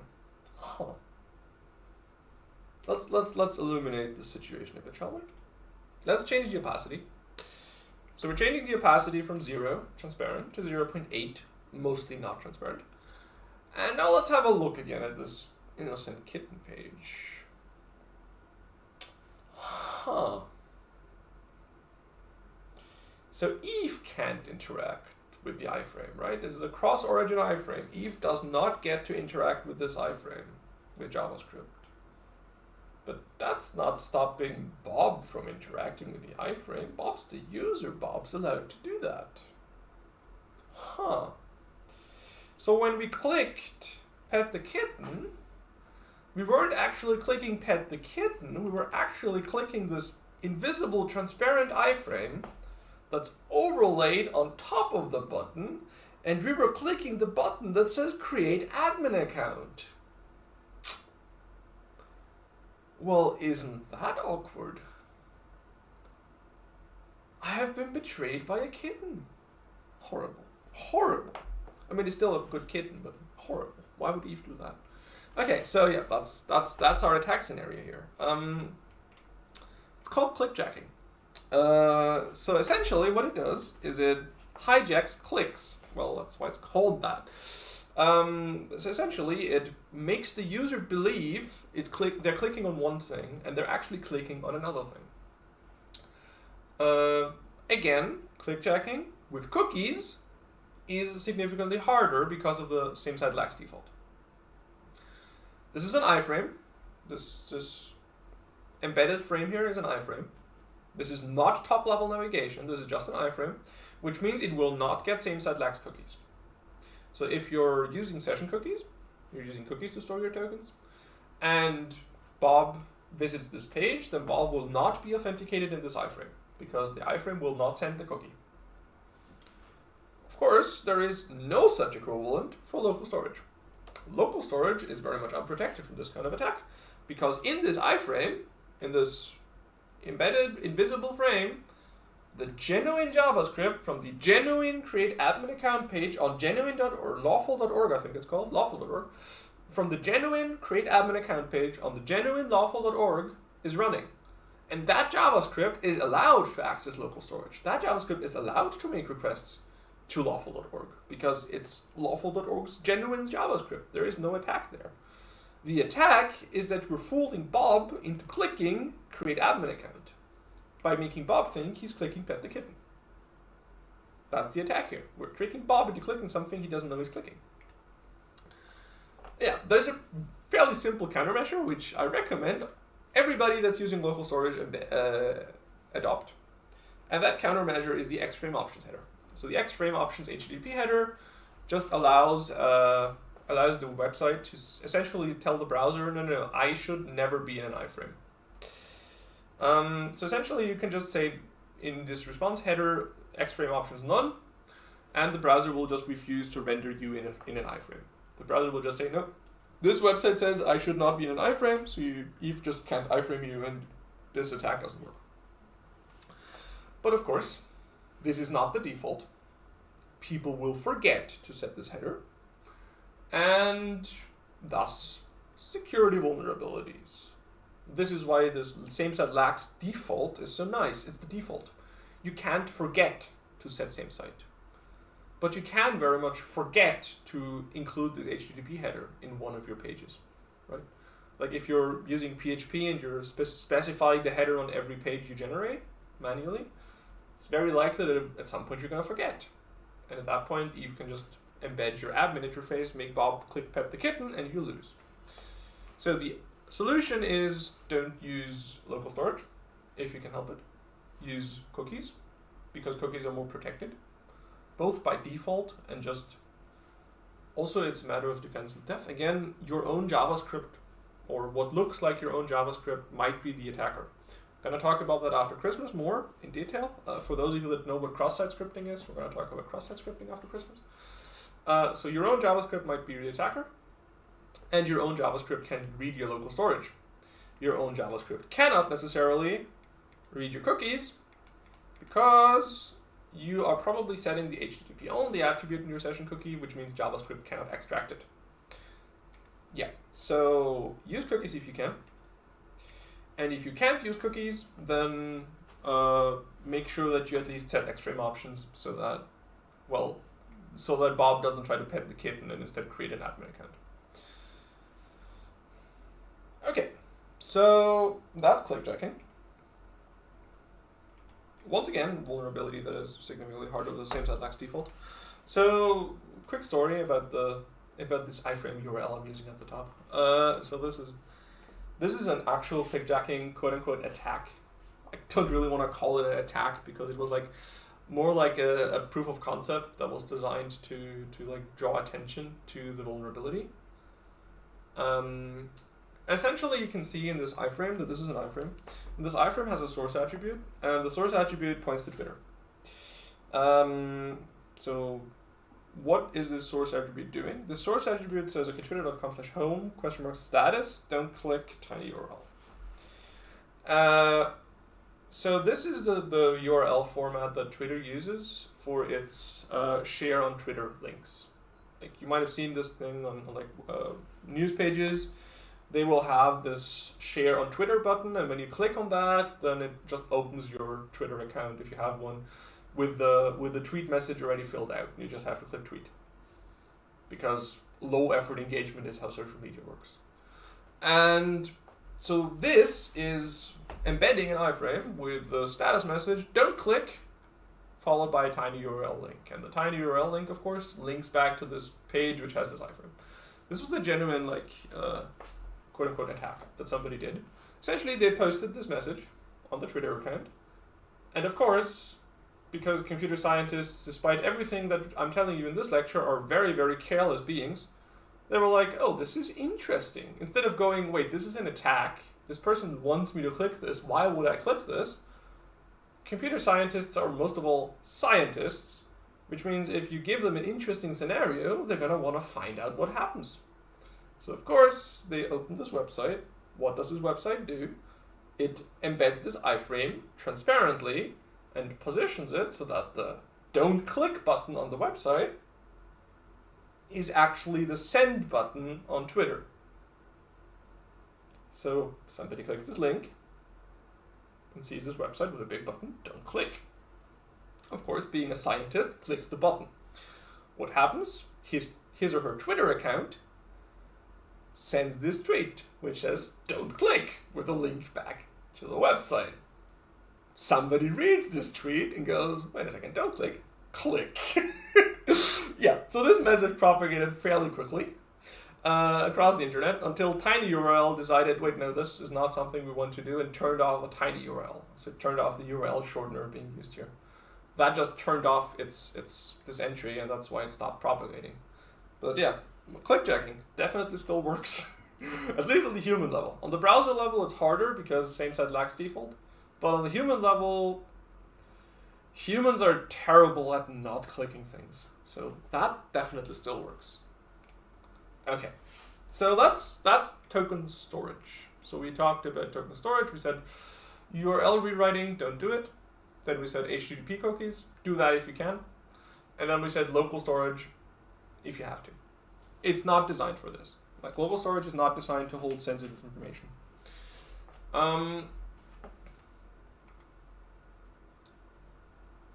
Huh. Let's illuminate the situation a bit, shall we? Let's change the opacity. So we're changing the opacity from 0, transparent, to 0.8, mostly not transparent. And now let's have a look again at this innocent kitten page. Huh. So Eve can't interact with the iframe, right? This is a cross-origin iframe. Eve does not get to interact with this iframe with JavaScript. But that's not stopping Bob from interacting with the iframe. Bob's the user. Bob's allowed to do that. Huh. So when we clicked Pet the Kitten, we weren't actually clicking Pet the Kitten. We were actually clicking this invisible transparent iframe that's overlaid on top of the button, and we were clicking the button that says Create Admin Account. Well, isn't that awkward? I have been betrayed by a kitten. Horrible. Horrible. I mean, it's still a good kitten, but horrible. Why would Eve do that? Okay, so yeah, that's our attack scenario here. It's called clickjacking. So essentially what it does is it hijacks clicks. Well, that's why it's called that. So essentially it makes the user believe they're clicking on one thing and they're actually clicking on another thing. Again, clickjacking with cookies is significantly harder because of the same-side lax default. This is an iframe. This embedded frame here is an iframe. This is not top-level navigation. This is just an iframe, which means it will not get same-side lax cookies. So if you're using session cookies, you're using cookies to store your tokens, and Bob visits this page, then Bob will not be authenticated in this iframe because the iframe will not send the cookie. Of course, there is no such equivalent for local storage. Local storage is very much unprotected from this kind of attack because in this iframe, in this embedded invisible frame, the genuine JavaScript from the genuine create admin account page on genuine.org, lawful.org, I think it's called, lawful.org, from the genuine create admin account page on the genuine lawful.org is running. And that JavaScript is allowed to access local storage. That JavaScript is allowed to make requests to lawful.org because it's lawful.org's genuine JavaScript. There is no attack there. The attack is that we're fooling Bob into clicking create admin account by making Bob think he's clicking Pet the Kitten. That's the attack here. We're tricking Bob into clicking something he doesn't know he's clicking. Yeah, there's a fairly simple countermeasure which I recommend everybody that's using local storage adopt. And that countermeasure is the Xframe options header. So the Xframe options HTTP header just allows the website to essentially tell the browser, no, I should never be in an iframe. So essentially you can just say in this response header, Xframe options none, and the browser will just refuse to render you in an iframe. The browser will just say, no, this website says I should not be in an iframe, so Eve just can't iframe you and this attack doesn't work. But of course, this is not the default. People will forget to set this header, and thus security vulnerabilities. This is why this same-side lax default is so nice. It's the default. You can't forget to set same-site. But you can very much forget to include this HTTP header in one of your pages, right? Like if you're using PHP and you're specifying the header on every page you generate manually, it's very likely that at some point you're going to forget. And at that point, Eve can just embed your admin interface, make Bob click Pet the Kitten, and you lose. So the solution is don't use local storage if you can help it. Use cookies because cookies are more protected, both by default and just also it's a matter of defense and theft. Again, your own JavaScript or what looks like your own JavaScript might be the attacker. I'm going to talk about that after Christmas more in detail. For those of you that know what cross-site scripting is, we're going to talk about cross-site scripting after Christmas. So your own JavaScript might be the attacker, and your own JavaScript can read your local storage. Your own JavaScript cannot necessarily read your cookies because you are probably setting the HTTP only attribute in your session cookie, which means JavaScript cannot extract it. Yeah, so use cookies if you can. And if you can't use cookies, then make sure that you at least set extreme options so that, well, so that Bob doesn't try to pet the kitten and instead create an admin account. Okay, so that's clickjacking. Once again, vulnerability that is significantly harder than the same side lacks default. So, quick story about this iframe URL I'm using at the top. So this is an actual clickjacking quote unquote attack. I don't really want to call it an attack because it was like more like a proof of concept that was designed to like draw attention to the vulnerability. Essentially, you can see in this iframe that this is an iframe. And this iframe has a source attribute, and the source attribute points to Twitter. So what is this source attribute doing? The source attribute says, okay, twitter.com/home, !status, don't click tiny URL. So this is the URL format that Twitter uses for its share on Twitter links. Like you might have seen this thing on like news pages. They will have this share on Twitter button, and when you click on that, then it just opens your Twitter account if you have one, with the tweet message already filled out. You just have to click tweet, because low effort engagement is how social media works. And so this is embedding an iframe with the status message, don't click, followed by a tiny URL link. And the tiny URL link, of course, links back to this page which has this iframe. This was a genuine like quote-unquote attack that somebody did. Essentially, they posted this message on the Twitter account. And of course, because computer scientists, despite everything that I'm telling you in this lecture, are very, very careless beings, they were like, oh, this is interesting. Instead of going, wait, this is an attack. This person wants me to click this. Why would I click this? Computer scientists are, most of all, scientists, which means if you give them an interesting scenario, they're going to want to find out what happens. So of course, they open this website. What does this website do? It embeds this iframe transparently and positions it so that the don't click button on the website is actually the send button on Twitter. So somebody clicks this link and sees this website with a big button, don't click. Of course, being a scientist, clicks the button. What happens? His or her Twitter account sends this tweet, which says, don't click, with a link back to the website. Somebody reads this tweet and goes, wait a second, don't click, click. Yeah, so this message propagated fairly quickly across the internet until TinyURL decided, wait, no, this is not something we want to do, and turned off a TinyURL. So it turned off the URL shortener being used here. That just turned off this entry, and that's why it stopped propagating. But yeah, clickjacking definitely still works, at least on the human level. On the browser level, it's harder because same site lacks default. But on the human level, humans are terrible at not clicking things. So that definitely still works. Okay, so that's token storage. So we talked about token storage. We said URL rewriting, don't do it. Then we said HTTP cookies, do that if you can. And then we said local storage if you have to. It's not designed for this. Like local storage is not designed to hold sensitive information.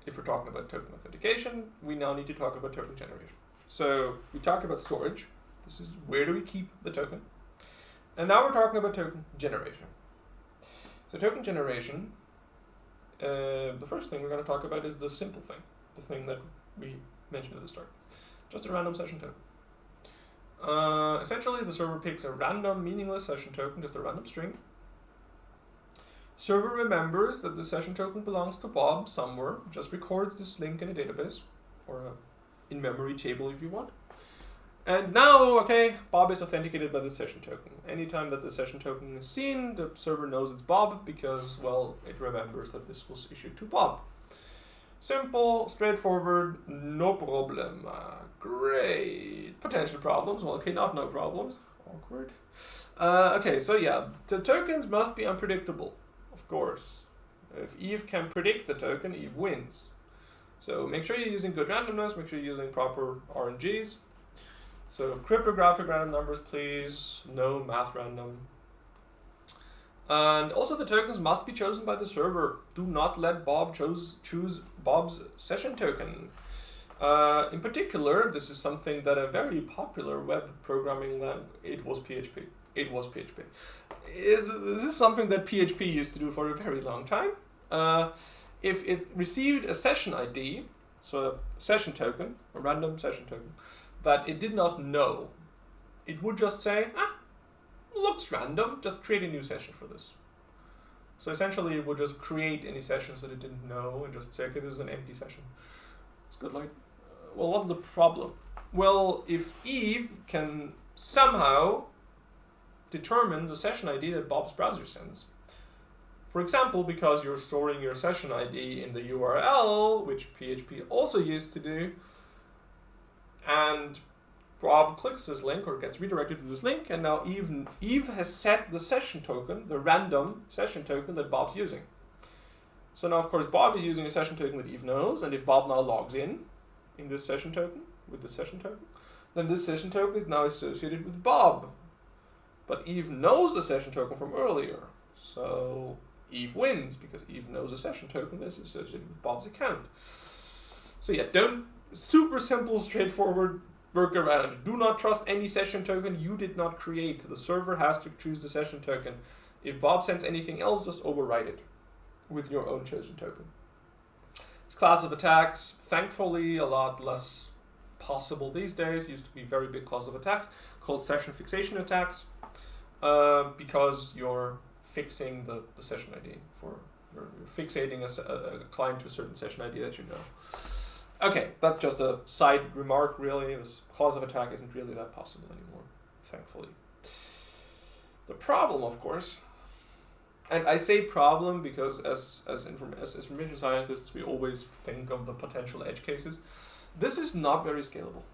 If we're talking about token authentication, we now need to talk about token generation. So we talked about storage. This is where do we keep the token. And now we're talking about token generation. So token generation, the first thing we're going to talk about is the simple thing, the thing that we mentioned at the start. Just a random session token. Essentially, the server picks a random, meaningless session token, just a random string. Server remembers that the session token belongs to Bob somewhere, just records this link in a database, or a in-memory table if you want. And now, okay, Bob is authenticated by the session token. Anytime that the session token is seen, the server knows it's Bob because, well, it remembers that this was issued to Bob. Simple, straightforward, no problem. Great. Potential problems. Well, okay, not no problems. Awkward. Okay, so yeah, the tokens must be unpredictable, of course. If Eve can predict the token, Eve wins. So make sure you're using good randomness, make sure you're using proper RNGs. So cryptographic random numbers, please, no math random. And also the tokens must be chosen by the server. Do not let Bob choose Bob's session token. In particular, this is something that a very popular web programming language, it was PHP. This is something that PHP used to do for a very long time. If it received a session ID, so a session token, a random session token, that it did not know, it would just say, looks random, just create a new session for this. So essentially it would just create any sessions that it didn't know and just say, okay, this is an empty session. It's good, like, well, what's the problem? Well, if Eve can somehow determine the session ID that Bob's browser sends, for example, because you're storing your session ID in the URL, which PHP also used to do, and Bob clicks this link or gets redirected to this link, and now Eve has set the session token, the random session token that Bob's using. So now, of course, Bob is using a session token that Eve knows, and if Bob now logs in this session token, with this session token, then this session token is now associated with Bob. But Eve knows the session token from earlier, so Eve wins because Eve knows a session token that's associated with Bob's account. So yeah, super simple, straightforward workaround. Do not trust any session token you did not create. The server has to choose the session token. If Bob sends anything else, just overwrite it with your own chosen token. This class of attacks, thankfully a lot less possible these days. It used to be very big class of attacks called session fixation attacks, because you're fixing the session ID you're fixating a client to a certain session ID that you know. Okay, that's just a side remark, really. This cause of attack isn't really that possible anymore, thankfully. The problem, of course, and I say problem because as information scientists, we always think of the potential edge cases. This is not very scalable.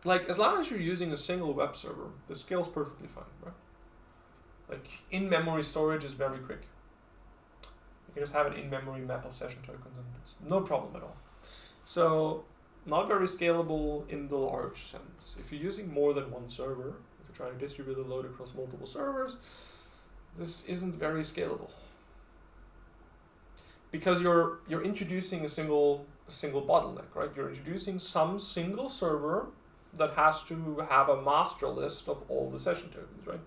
Like, as long as you're using a single web server, this scales perfectly fine, right? Like, in-memory storage is very quick. You can just have an in-memory map of session tokens and it's no problem at all. So, not very scalable in the large sense. If you're using more than one server, if you're trying to distribute the load across multiple servers, this isn't very scalable. Because you're introducing a single bottleneck, right? You're introducing some single server that has to have a master list of all the session tokens, right?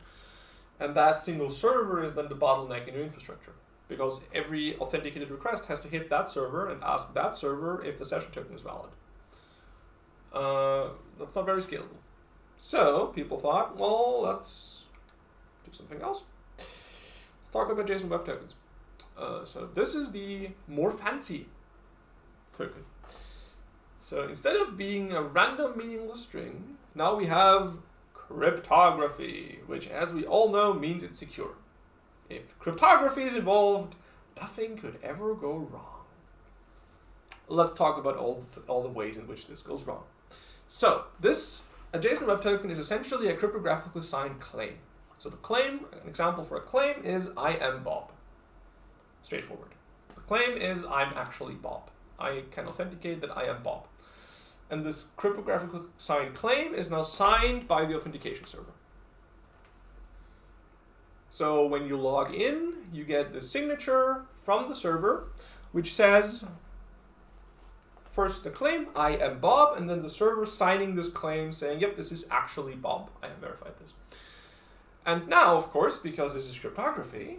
And that single server is then the bottleneck in your infrastructure, because every authenticated request has to hit that server and ask that server if the session token is valid. That's not very scalable. So people thought, well, let's do something else. Let's talk about JSON Web Tokens. So this is the more fancy token. So instead of being a random meaningless string, now we have cryptography, which, as we all know, means it's secure. If cryptography is involved, nothing could ever go wrong. Let's talk about all the ways in which this goes wrong. So a JSON Web Token is essentially a cryptographically signed claim. So the claim, an example for a claim is I am Bob. Straightforward. The claim is I'm actually Bob. I can authenticate that I am Bob. And this cryptographically signed claim is now signed by the authentication server. So when you log in, you get the signature from the server, which says, first the claim, I am Bob, and then the server signing this claim saying, yep, this is actually Bob. I have verified this. And now, of course, because this is cryptography,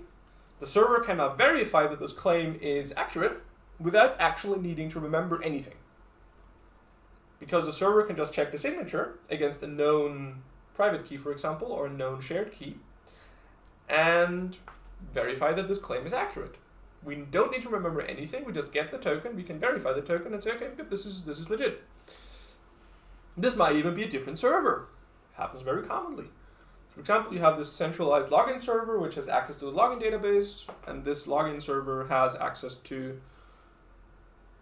the server cannot verify that this claim is accurate without actually needing to remember anything. Because the server can just check the signature against a known private key, for example, or a known shared key, and verify that this claim is accurate. We don't need to remember anything. We just get the token. We can verify the token and say, okay, good, this is legit. This might even be a different server. Happens very commonly. For example, you have this centralized login server, which has access to the login database, and this login server has access to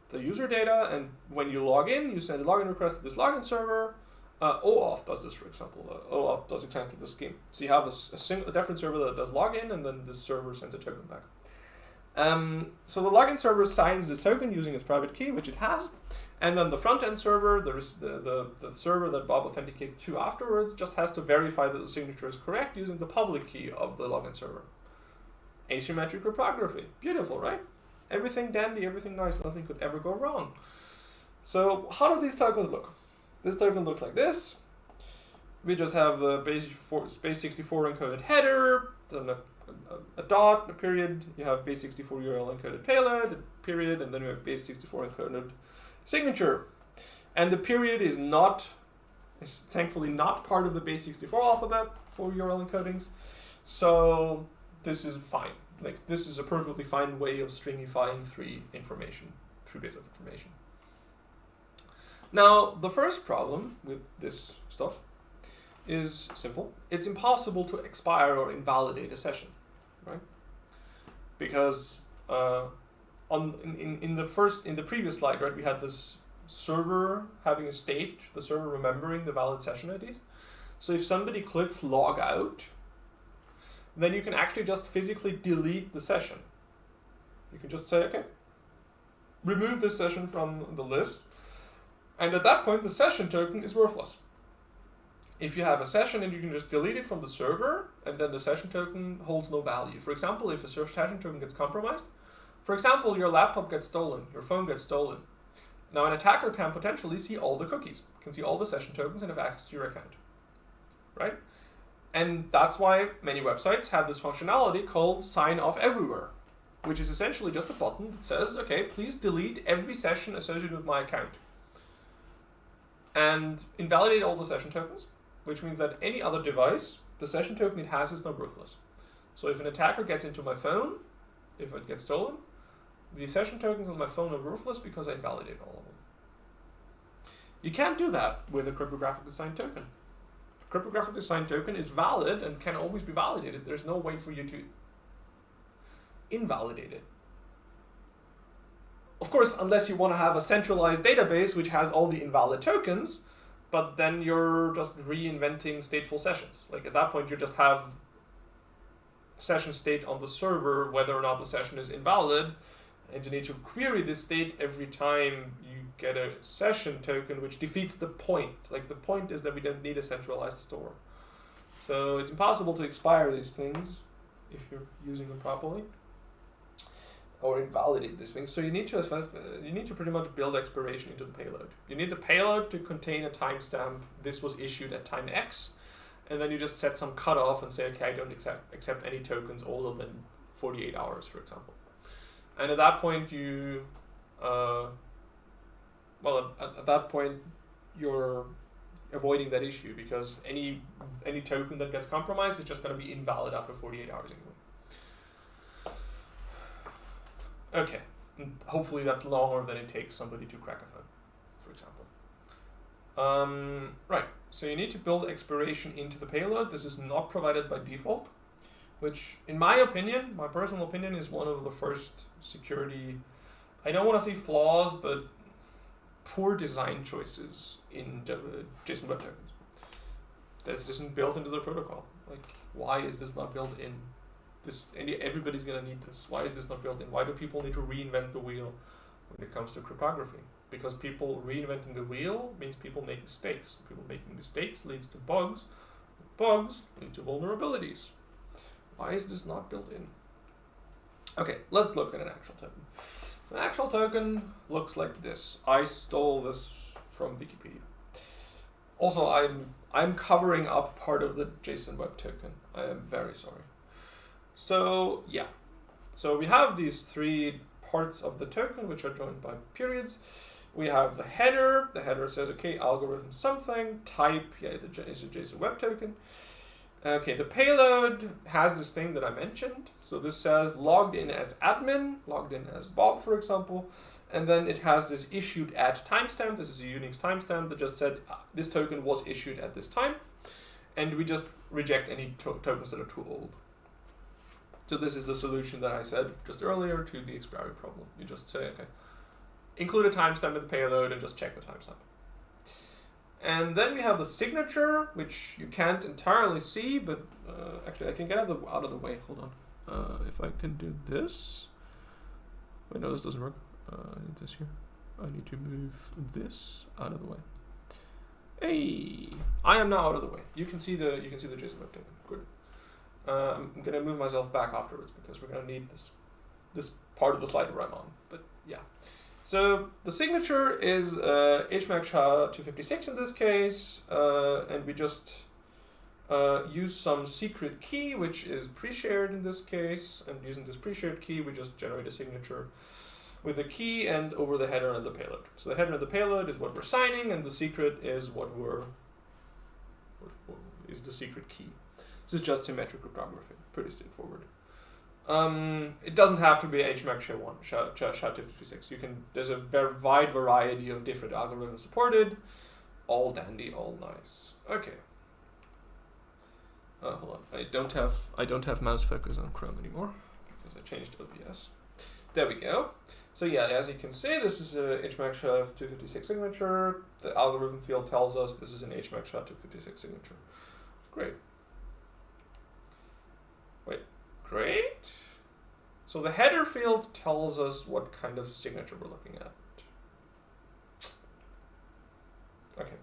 the user data, and when you log in, you send a login request to this login server. OAuth does this, for example. OAuth does exactly the scheme. So you have a different server that does login, and then this server sends a token back. So the login server signs this token using its private key, which it has, and then the front-end server, the server that Bob authenticates to afterwards, just has to verify that the signature is correct using the public key of the login server. Asymmetric cryptography. Beautiful, right? Everything dandy, everything nice, nothing could ever go wrong. So how do these tokens look? This token looks like this. We just have the base64 encoded header, then a dot, a period. You have base64 URL encoded payload, a period, and then you have base64 encoded signature. And the period is thankfully not part of the base64 alphabet for URL encodings. So this is fine. Like, this is a perfectly fine way of stringifying three bits of information. Now, the first problem with this stuff is simple. It's impossible to expire or invalidate a session, right? Because in the previous slide, right, we had this server having a state, the server remembering the valid session IDs. So if somebody clicks log out, then you can actually just physically delete the session. You can just say, okay, remove this session from the list. And at that point, the session token is worthless. If you have a session and you can just delete it from the server, and then the session token holds no value. For example, if a session token gets compromised, for example, your laptop gets stolen, your phone gets stolen. Now an attacker can potentially see all the cookies, can see all the session tokens and have access to your account, right? And that's why many websites have this functionality called sign off everywhere, which is essentially just a button that says, okay, please delete every session associated with my account. And invalidate all the session tokens, which means that any other device, the session token it has is not worthless. So if an attacker gets into my phone, if it gets stolen, the session tokens on my phone are worthless because I invalidate all of them. You can't do that with a cryptographically signed token. A cryptographically signed token is valid and can always be validated. There's no way for you to invalidate it. Of course, unless you want to have a centralized database which has all the invalid tokens, but then you're just reinventing stateful sessions. Like at that point, you just have session state on the server, whether or not the session is invalid, and you need to query this state every time you get a session token, which defeats the point. Like the point is that we don't need a centralized store. So it's impossible to expire these things if you're using them properly, or invalidate these things. So you need to pretty much build expiration into the payload. You need the payload to contain a timestamp. This was issued at time X, and then you just set some cutoff and say, okay, I don't accept any tokens older than 48 hours, for example. And at that point, at that point, you're avoiding that issue because any token that gets compromised is just going to be invalid after 48 hours anyway. Okay, and hopefully that's longer than it takes somebody to crack a phone, for example. Right, so you need to build expiration into the payload. This is not provided by default, which in my opinion, my personal opinion, is one of the first security, I don't want to say flaws, but poor design choices in JSON Web Tokens. This isn't built into the protocol. Like, why is this not built in? Everybody's going to need this. Why is this not built in? Why do people need to reinvent the wheel when it comes to cryptography? Because people reinventing the wheel means people make mistakes. People making mistakes leads to bugs. Bugs lead to vulnerabilities. Why is this not built in? Okay, let's look at an actual token. So an actual token looks like this. I stole this from Wikipedia. Also, I'm covering up part of the JSON Web Token. I am very sorry. So yeah, so we have these three parts of the token which are joined by periods. We have the header. The header says, okay, algorithm something, type, yeah, it's a JSON Web Token. Okay, the payload has this thing that I mentioned. So this says logged in as admin, logged in as Bob, for example. And then it has this issued at timestamp. This is a Unix timestamp that just said this token was issued at this time. And we just reject any tokens that are too old. So this is the solution that I said just earlier to the expiry problem. You just say, okay, include a timestamp in the payload and just check the timestamp. And then we have the signature, which you can't entirely see, but actually I can get out of the way. Hold on. If I can do this, Wait, no, this doesn't work. I need this here. I need to move this out of the way. Hey, I am now out of the way. You can see the JSON web token. Good. I'm gonna move myself back afterwards because we're gonna need this part of the slide where I'm on. But yeah. So the signature is HMAC SHA-256 in this case, and we just use some secret key which is pre-shared in this case, and using this pre-shared key we just generate a signature with the key and over the header and the payload. So the header and the payload is what we're signing, and the secret is what is the secret key. This is just symmetric cryptography, pretty straightforward. It doesn't have to be HMAC SHA-256. There's a very wide variety of different algorithms supported. All dandy, all nice. Okay. Hold on. I don't have mouse focus on Chrome anymore because I changed OBS. There we go. So yeah, as you can see, this is a HMAC SHA-256 signature. The algorithm field tells us this is an HMAC SHA-256 signature. Great. Wait, great. So the header field tells us what kind of signature we're looking at. Okay.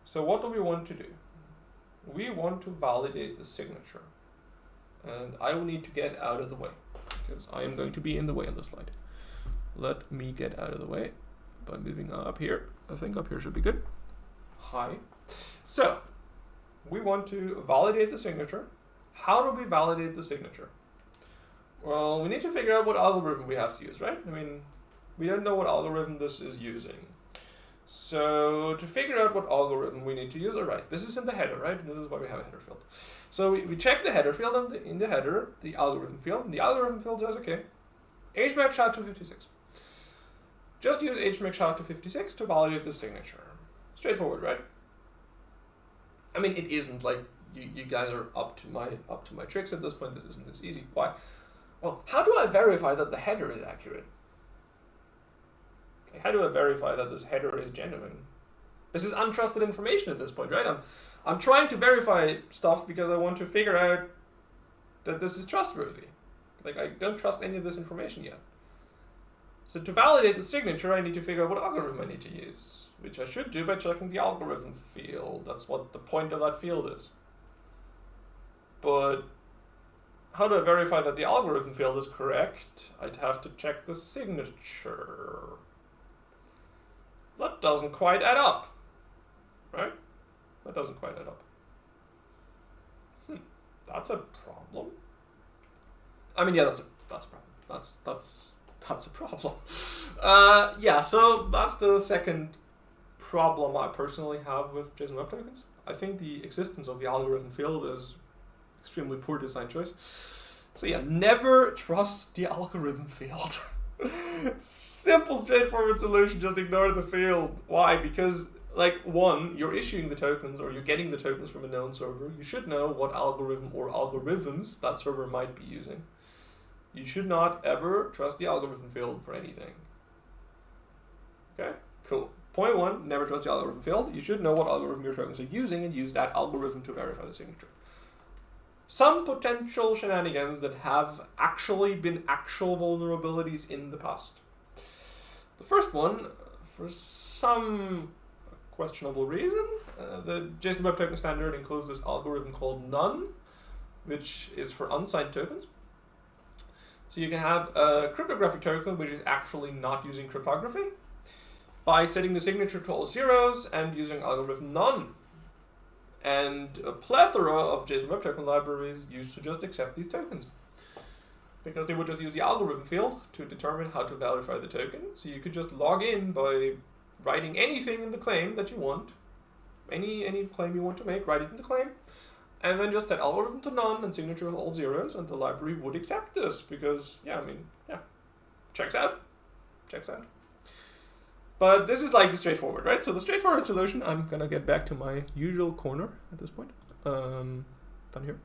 So what do we want to do? We want to validate the signature. And I will need to get out of the way because I am going to be in the way on the slide. Let me get out of the way by moving up here. I think up here should be good. Hi. So, we want to validate the signature. How do we validate the signature? Well, we need to figure out what algorithm we have to use, right? I mean, we don't know what algorithm this is using. So, to figure out what algorithm we need to use, all right, this is in the header, right? This is why we have a header field. So, we check the header field and in the header, the algorithm field, and the algorithm field says, okay, HMAC SHA-256. Just use HMAC SHA-256 to validate the signature. Straightforward, right? I mean, it isn't like you guys are up to my tricks at this point. This isn't this easy. Why? Well, how do I verify that the header is accurate? How do I verify that this header is genuine? This is untrusted information at this point, right? I'm trying to verify stuff because I want to figure out that this is trustworthy. Like, I don't trust any of this information yet. So to validate the signature, I need to figure out what algorithm I need to use, which I should do by checking the algorithm field. That's what the point of that field is. But how do I verify that the algorithm field is correct? I'd have to check the signature. That doesn't quite add up, right? That doesn't quite add up. That's a problem. I mean, yeah, that's a problem. That's a problem. Yeah, so that's the second problem I personally have with JSON Web Tokens. I think the existence of the algorithm field is extremely poor design choice. So yeah, never trust the algorithm field. Simple, straightforward solution, just ignore the field. Why? Because, like, one, you're issuing the tokens or you're getting the tokens from a known server. You should know what algorithm or algorithms that server might be using. You should not ever trust the algorithm field for anything. Okay, cool. Point one, never trust the algorithm field. You should know what algorithm your tokens are using and use that algorithm to verify the signature. Some potential shenanigans that have actually been actual vulnerabilities in the past. The first one, for some questionable reason, the JSON Web Token standard includes this algorithm called none, which is for unsigned tokens. So you can have a cryptographic token which is actually not using cryptography by setting the signature to all zeros and using algorithm none. And a plethora of JSON Web Token libraries used to just accept these tokens because they would just use the algorithm field to determine how to verify the token. So you could just log in by writing anything in the claim that you want, any claim you want to make, write it in the claim, and then just set algorithm to none and signature to all zeros, and the library would accept this because, yeah, I mean, yeah, checks out. But this is like straightforward, right? So the straightforward solution, I'm gonna get back to my usual corner at this point, down here.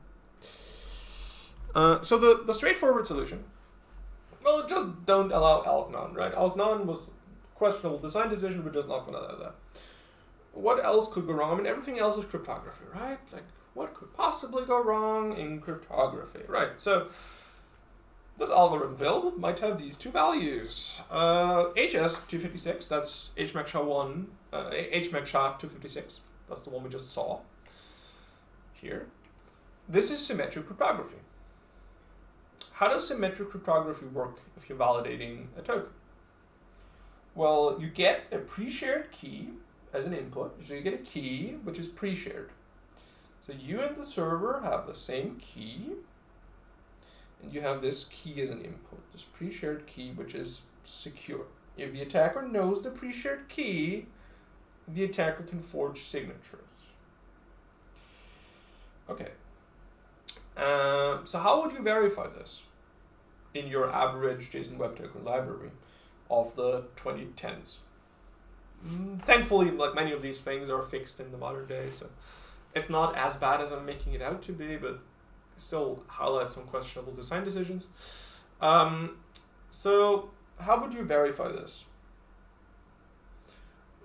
So the straightforward solution, well, just don't allow alg-none, right? Alg-none was a questionable design decision, we're just not gonna allow that. What else could go wrong? I mean, everything else is cryptography, right? Like, what could possibly go wrong in cryptography, right? So this algorithm field might have these two values. HS256, that's HMAC SHA-1, HMAC SHA-256, that's the one we just saw here. This is symmetric cryptography. How does symmetric cryptography work if you're validating a token? Well, you get a pre-shared key as an input, so you get a key which is pre-shared. So you and the server have the same key, and you have this key as an input, this pre-shared key which is secure. If the attacker knows the pre-shared key, the attacker can forge signatures. Okay. So how would you verify this in your average JSON Web Token library of the 2010s? Thankfully, like many of these things are fixed in the modern day, so it's not as bad as I'm making it out to be, but still highlights some questionable design decisions. So how would you verify this?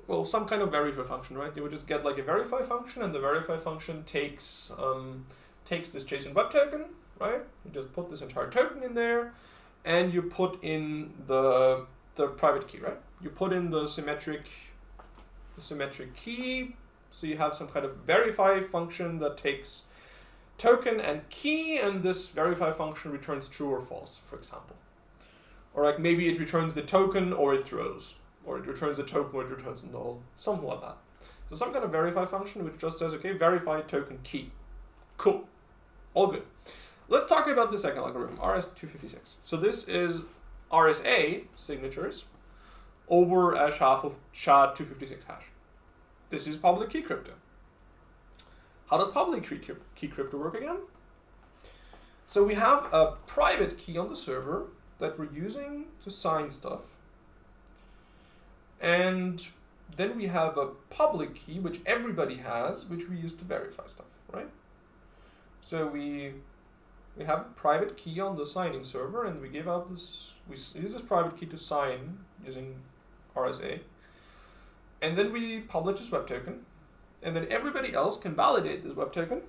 Well, some kind of verify function, right? You would just get like a verify function, and the verify function takes this JSON Web Token, right? You just put this entire token in there, and you put in the private key, right? You put in the symmetric key, so you have some kind of verify function that takes token and key, and this verify function returns true or false, for example. Or like maybe it returns the token or it throws, or it returns the token or it returns the null, something like that. So some kind of verify function which just says, okay, verify token key. Cool. All good. Let's talk about the second algorithm, RS256. So this is RSA signatures over a SHA-256 hash. This is public key crypto. How does public key crypto work again? So we have a private key on the server that we're using to sign stuff. And then we have a public key, which everybody has, which we use to verify stuff, right? So we have a private key on the signing server, and we give out this, we use this private key to sign using RSA. And then we publish this web token, and then everybody else can validate this web token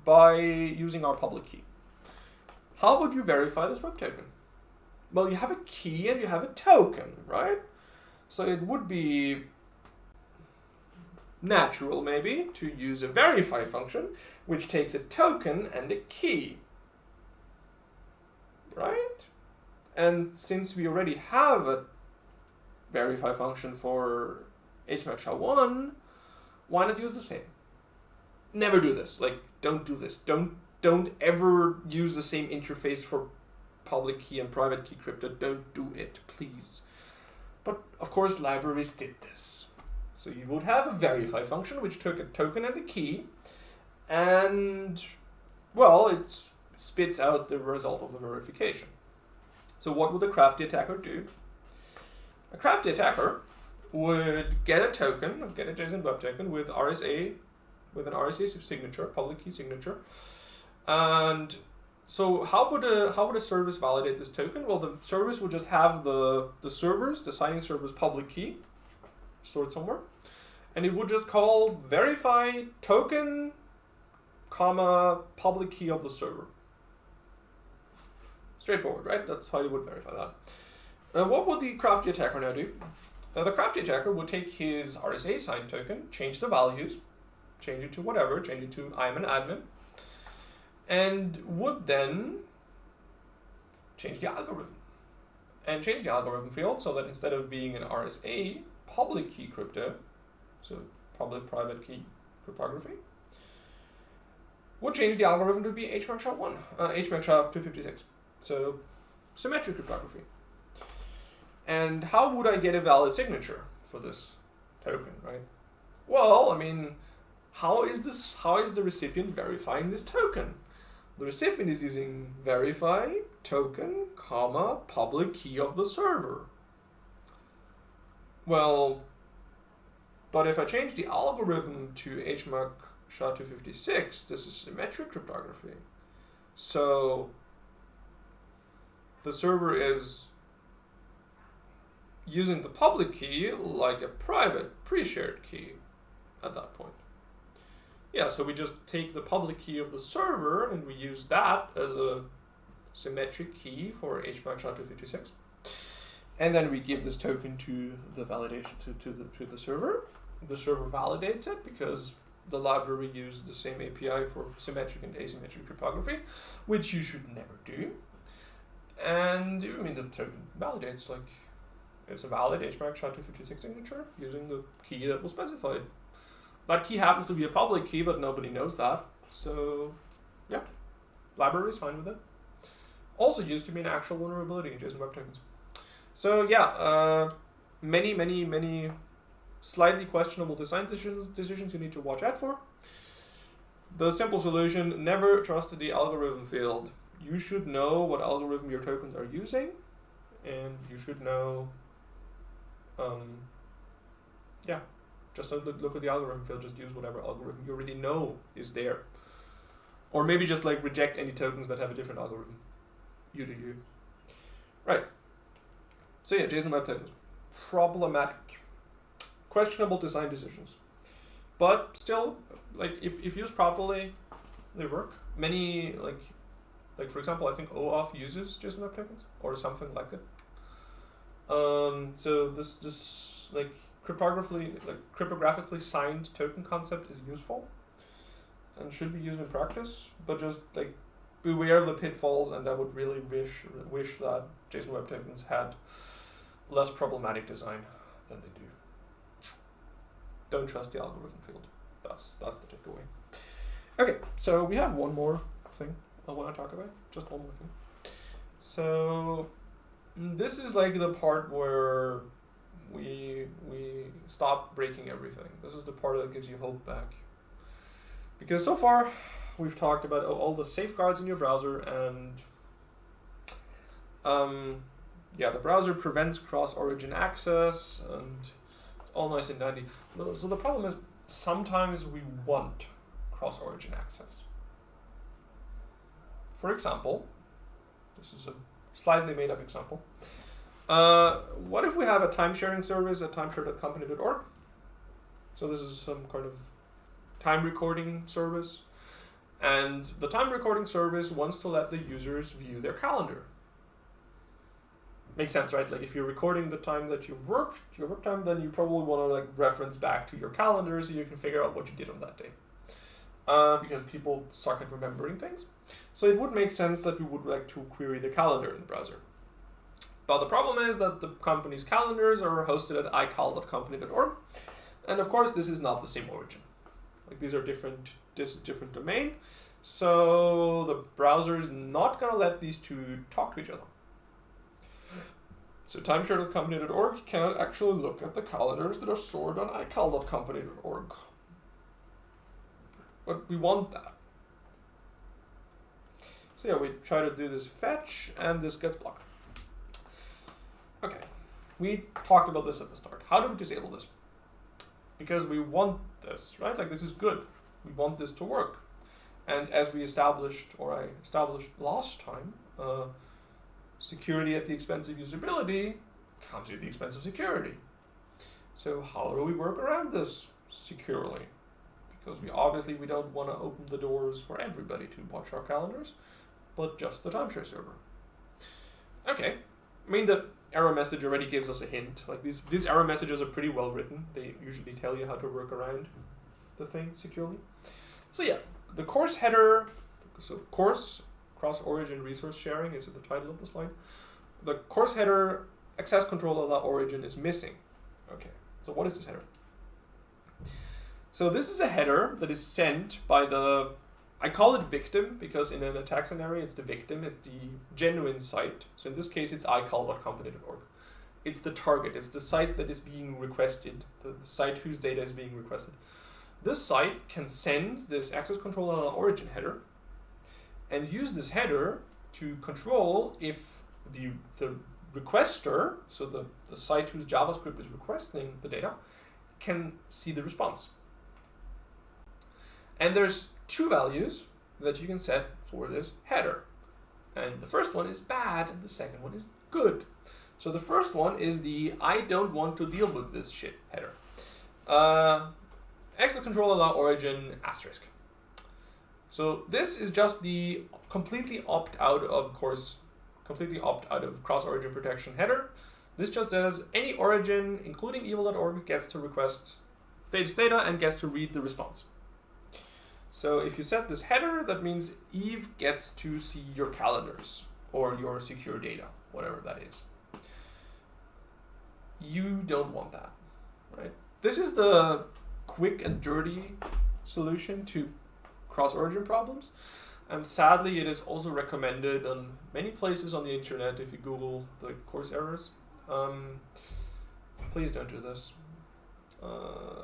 by using our public key. How would you verify this web token? Well, you have a key and you have a token, right? So it would be natural, maybe, to use a verify function, which takes a token and a key, right? And since we already have a verify function for HMAC SHA-1, why not use the same? Never do this. Like, don't do this. Don't ever use the same interface for public key and private key crypto. Don't do it, please. But of course, libraries did this. So you would have a verify function which took a token and a key, and well, it spits out the result of the verification. So what would a crafty attacker do? A crafty attacker would get a token, get a JSON Web Token with RSA, with an RSA signature, public key signature. And so how would a service validate this token? Well, the service would just have the signing server's public key stored somewhere, and it would just call verify token, comma, public key of the server. Straightforward, right? That's how you would verify that. What would the crafty attacker now do? The crafty attacker would take his RSA signed token, change the values, change it to whatever, change it to I'm an admin, and would then change the algorithm. And change the algorithm field so that instead of being an RSA public key crypto, so public-private key cryptography, would change the algorithm to be HMAC SHA-1, HMAC SHA-256, so symmetric cryptography. And how would I get a valid signature for this token, right? Well, I mean, how is the recipient verifying this token? The recipient is using verify token, comma, public key of the server. Well, but if I change the algorithm to HMAC SHA-256, this is symmetric cryptography. So the server is using the public key like a private pre-shared key at that point. Yeah, so we just take the public key of the server and we use that as a symmetric key for HMAC SHA-256. And then we give this token to the validation to the server. The server validates it because the library uses the same API for symmetric and asymmetric cryptography, which you should never do. And I mean, the token validates, like, it's a valid HMAC SHA-256 signature using the key that was specified. That key happens to be a public key, but nobody knows that. So, yeah, library is fine with it. Also used to be an actual vulnerability in JSON Web Tokens. So yeah, many slightly questionable design decisions you need to watch out for. The simple solution: never trust the algorithm field. You should know what algorithm your tokens are using, and you should know. Yeah, just don't look at the algorithm field. Just use whatever algorithm you already know is there, or maybe just like reject any tokens that have a different algorithm. You do you. Right. So yeah, JSON Web Tokens, problematic, questionable design decisions, but still, like if used properly, they work. Many like for example, I think OAuth uses JSON Web Tokens or something like it. So this like cryptographically signed token concept is useful and should be used in practice, but just like beware of the pitfalls, and I would really wish that JSON Web Tokens had less problematic design than they do. Don't trust the algorithm field. That's the takeaway. Okay, so we have one more thing I want to talk about. Just one more thing. So this is like the part where we stop breaking everything. This is the part that gives you hope back. Because so far we've talked about all the safeguards in your browser, and yeah, the browser prevents cross-origin access, and all nice and dandy. So the problem is sometimes we want cross-origin access. For example, this is a slightly made-up example. What if we have a time-sharing service at timeshare.company.org? So this is some kind of time recording service, and the time recording service wants to let the users view their calendar. Makes sense, right? Like if you're recording the time that you've worked, your work time, then you probably want to like reference back to your calendar so you can figure out what you did on that day. Because people suck at remembering things. So it would make sense that we would like to query the calendar in the browser. But the problem is that the company's calendars are hosted at ical.company.org. And of course, this is not the same origin. Like these are different domain. So the browser is not going to let these two talk to each other. So timeshare.company.org cannot actually look at the calendars that are stored on ical.company.org. But we want that. So yeah, we try to do this fetch, and this gets blocked. Okay, we talked about this at the start. How do we disable this? Because we want this, right? Like this is good. We want this to work. And as we established, or I established last time, security at the expense of usability comes at the expense of security. So how do we work around this securely? Because we don't want to open the doors for everybody to watch our calendars, but just the timeshare server. Okay, I mean the error message already gives us a hint. Like these error messages are pretty well written. They usually tell you how to work around the thing securely. So yeah, the course header, so course cross-origin resource sharing is the title of the slide. The course header access control of that origin is missing. Okay, so what is this header? So this is a header that is sent by the, I call it victim because in an attack scenario it's the victim, it's the genuine site. So in this case it's ical.company.org. It's the target, it's the site that is being requested, the site whose data is being requested. This site can send this access control origin header and use this header to control if the requester, so the site whose JavaScript is requesting the data, can see the response. And there's two values that you can set for this header. And the first one is bad and the second one is good. So the first one is the I don't want to deal with this shit header. Access control allow origin asterisk. So this is just the completely opt out of cross-origin protection header. This just says any origin, including evil.org, gets to request status data and gets to read the response. So if you set this header, that means Eve gets to see your calendars or your secure data, whatever that is. You don't want that, right? This is the quick and dirty solution to cross-origin problems. And sadly, it is also recommended on many places on the internet if you Google the course errors. Please don't do this.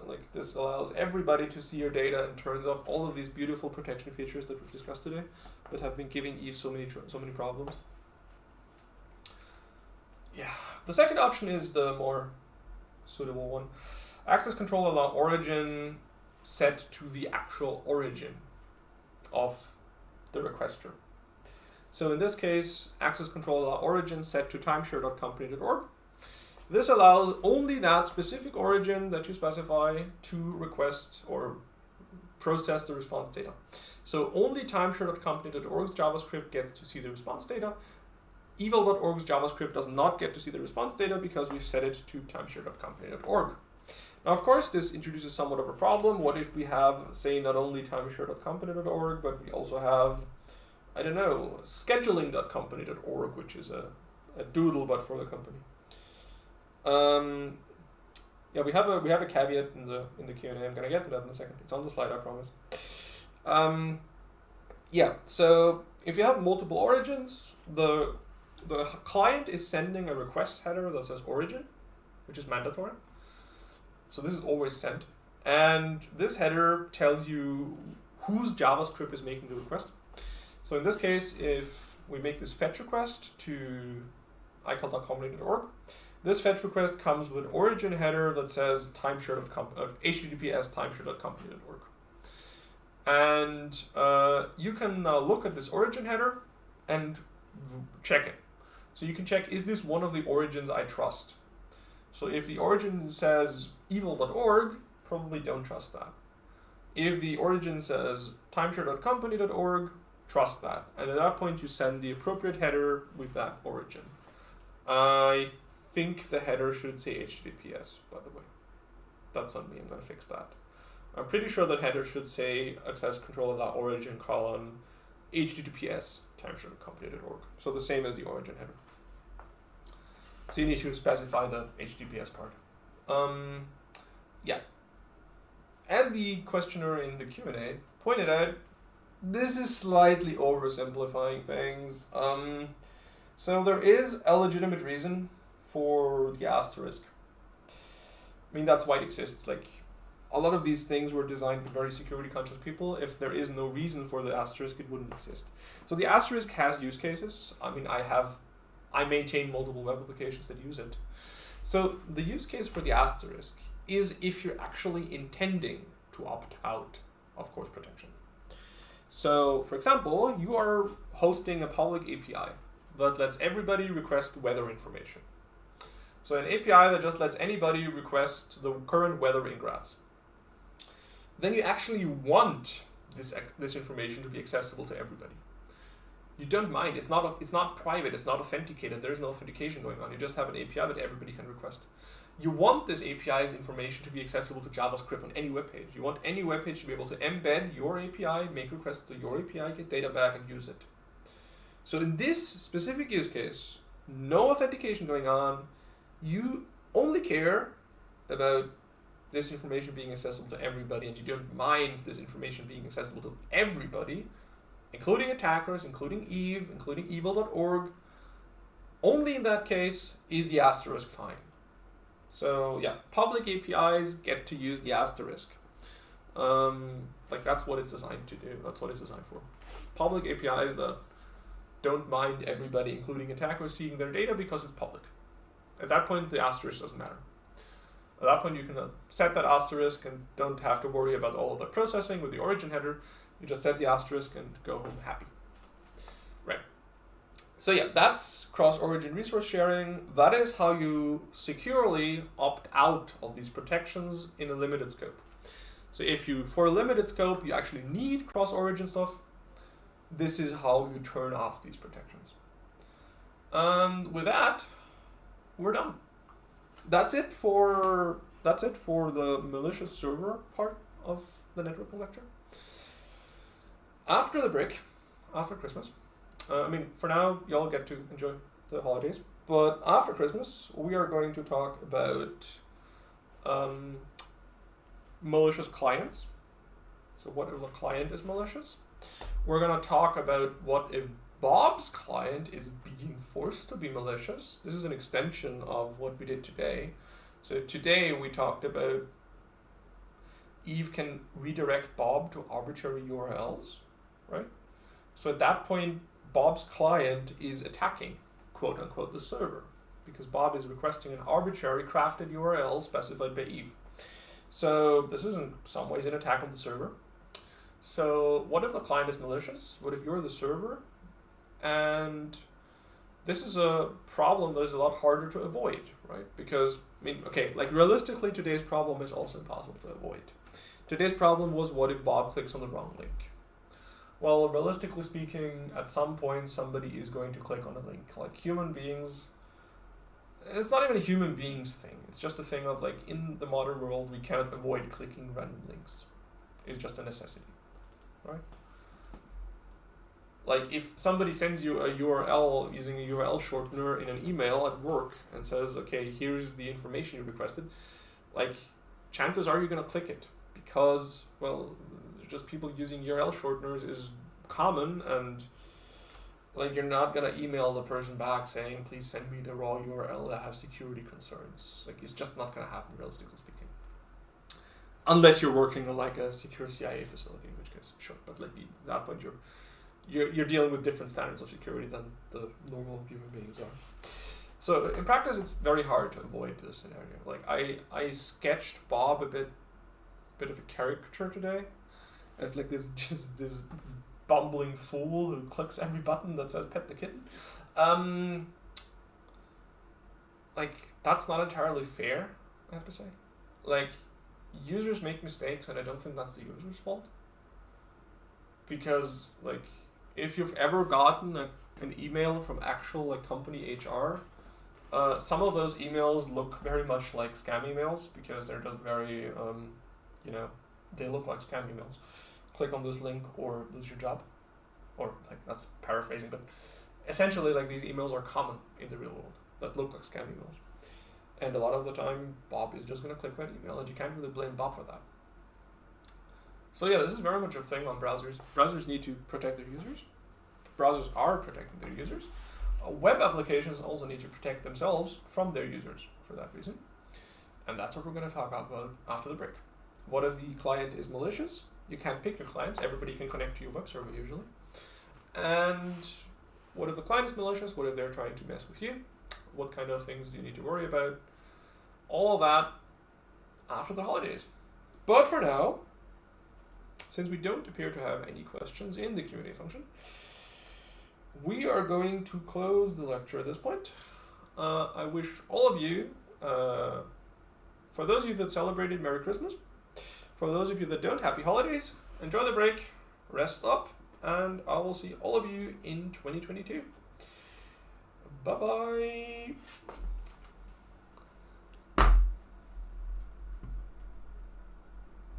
Like this allows everybody to see your data and turns off all of these beautiful protection features that we've discussed today that have been giving Eve so many problems. Yeah, the second option is the more suitable one. Access control allow origin set to the actual origin of the requester. So in this case, access control allow origin set to timeshare.company.org. This allows only that specific origin that you specify to request or process the response data. So only timeshare.company.org's JavaScript gets to see the response data. Evil.org's JavaScript does not get to see the response data because we've set it to timeshare.company.org. Now, of course, this introduces somewhat of a problem. What if we have, say, not only timeshare.company.org, but we also have, I don't know, scheduling.company.org, which is a doodle but for the company. Yeah, we have a caveat in the Q&A. I'm gonna get to that in a second. It's on the slide, I promise. Yeah, so if you have multiple origins, the client is sending a request header that says origin, which is mandatory. So this is always sent. And this header tells you whose JavaScript is making the request. So in this case, if we make this fetch request to iCal.company.org, this fetch request comes with an origin header that says https timeshare.company.org. And you can now look at this origin header and check it. So you can check, is this one of the origins I trust? So if the origin says evil.org, probably don't trust that. If the origin says timeshare.company.org, trust that. And at that point, you send the appropriate header with that origin. I think the header should say HTTPS, by the way. That's on me, I'm going to fix that. I'm pretty sure that header should say access control origin colon HTTPS timeshare.company.org. So the same as the origin header. So you need to specify the HTTPS part. Yeah. As the questioner in the Q&A pointed out, this is slightly oversimplifying things. So there is a legitimate reason for the asterisk. I mean, that's why it exists. Like, a lot of these things were designed by very security conscious people. If there is no reason for the asterisk, it wouldn't exist. So the asterisk has use cases. I mean, I maintain multiple web applications that use it. So the use case for the asterisk is if you're actually intending to opt out of course protection. So for example, you are hosting a public API that lets everybody request weather information. So an API that just lets anybody request the current weather in Graz. Then you actually want this information to be accessible to everybody. You don't mind. It's not private. It's not authenticated. There is no authentication going on. You just have an API that everybody can request. You want this API's information to be accessible to JavaScript on any web page. You want any web page to be able to embed your API, make requests to your API, get data back, and use it. So in this specific use case, no authentication going on. You only care about this information being accessible to everybody, and you don't mind this information being accessible to everybody, including attackers, including Eve, including evil.org. Only in that case is the asterisk fine. So yeah, public APIs get to use the asterisk. Like that's what it's designed to do. That's what it's designed for. Public APIs that don't mind everybody, including attackers, seeing their data because it's public. At that point, the asterisk doesn't matter. At that point, you can set that asterisk and don't have to worry about all of the processing with the origin header. You just set the asterisk and go home happy. Right. So yeah, that's cross-origin resource sharing. That is how you securely opt out of these protections in a limited scope. So if you, for a limited scope, you actually need cross-origin stuff, this is how you turn off these protections. And with that, we're done. That's it for the malicious server part of the networking lecture. After the break, after Christmas, I mean, for now, y'all get to enjoy the holidays, but after Christmas, we are going to talk about malicious clients. So what if a client is malicious? We're going to talk about what if Bob's client is being forced to be malicious. This is an extension of what we did today. So today we talked about Eve can redirect Bob to arbitrary URLs, right? So at that point, Bob's client is attacking, quote unquote, the server, because Bob is requesting an arbitrary crafted URL specified by Eve. So this is in some ways an attack on the server. So what if the client is malicious? What if you're the server? And this is a problem that is a lot harder to avoid, right? Because, I mean, okay, like realistically, today's problem is also impossible to avoid. Today's problem was, what if Bob clicks on the wrong link? Well, realistically speaking, at some point, somebody is going to click on a link. Like human beings, it's not even a human beings thing. It's just a thing of like, in the modern world, we cannot avoid clicking random links. It's just a necessity, right? Like if somebody sends you a URL using a URL shortener in an email at work and says, okay, here's the information you requested, like chances are you're going to click it because, well, just people using URL shorteners is common, and like you're not going to email the person back saying, please send me the raw URL, I have security concerns. Like it's just not going to happen, realistically speaking. Unless you're working on like a secure CIA facility, in which case, sure. But like at that point, you're dealing with different standards of security than the normal human beings are. So in practice, it's very hard to avoid this scenario. Like I sketched Bob a bit of a caricature today, as like this bumbling fool who clicks every button that says pet the kitten. Like that's not entirely fair, I have to say. Like users make mistakes, and I don't think that's the user's fault. Because like, if you've ever gotten an email from actual like company HR, some of those emails look very much like scam emails because they're just very, they look like scam emails. Click on this link or lose your job. Or like, that's paraphrasing, but essentially like these emails are common in the real world that look like scam emails. And a lot of the time, Bob is just going to click that email, and you can't really blame Bob for that. So yeah, this is very much a thing on browsers. Browsers need to protect their users. Browsers are protecting their users. Web applications also need to protect themselves from their users for that reason. And that's what we're going to talk about after the break. What if the client is malicious? You can't pick your clients. Everybody can connect to your web server usually. And what if the client is malicious? What if they're trying to mess with you? What kind of things do you need to worry about? All of that after the holidays. But for now, since we don't appear to have any questions in the Q&A function, we are going to close the lecture at this point. I wish all of you, for those of you that celebrated, Merry Christmas. For those of you that don't, Happy Holidays. Enjoy the break, rest up, and I will see all of you in 2022. Bye-bye.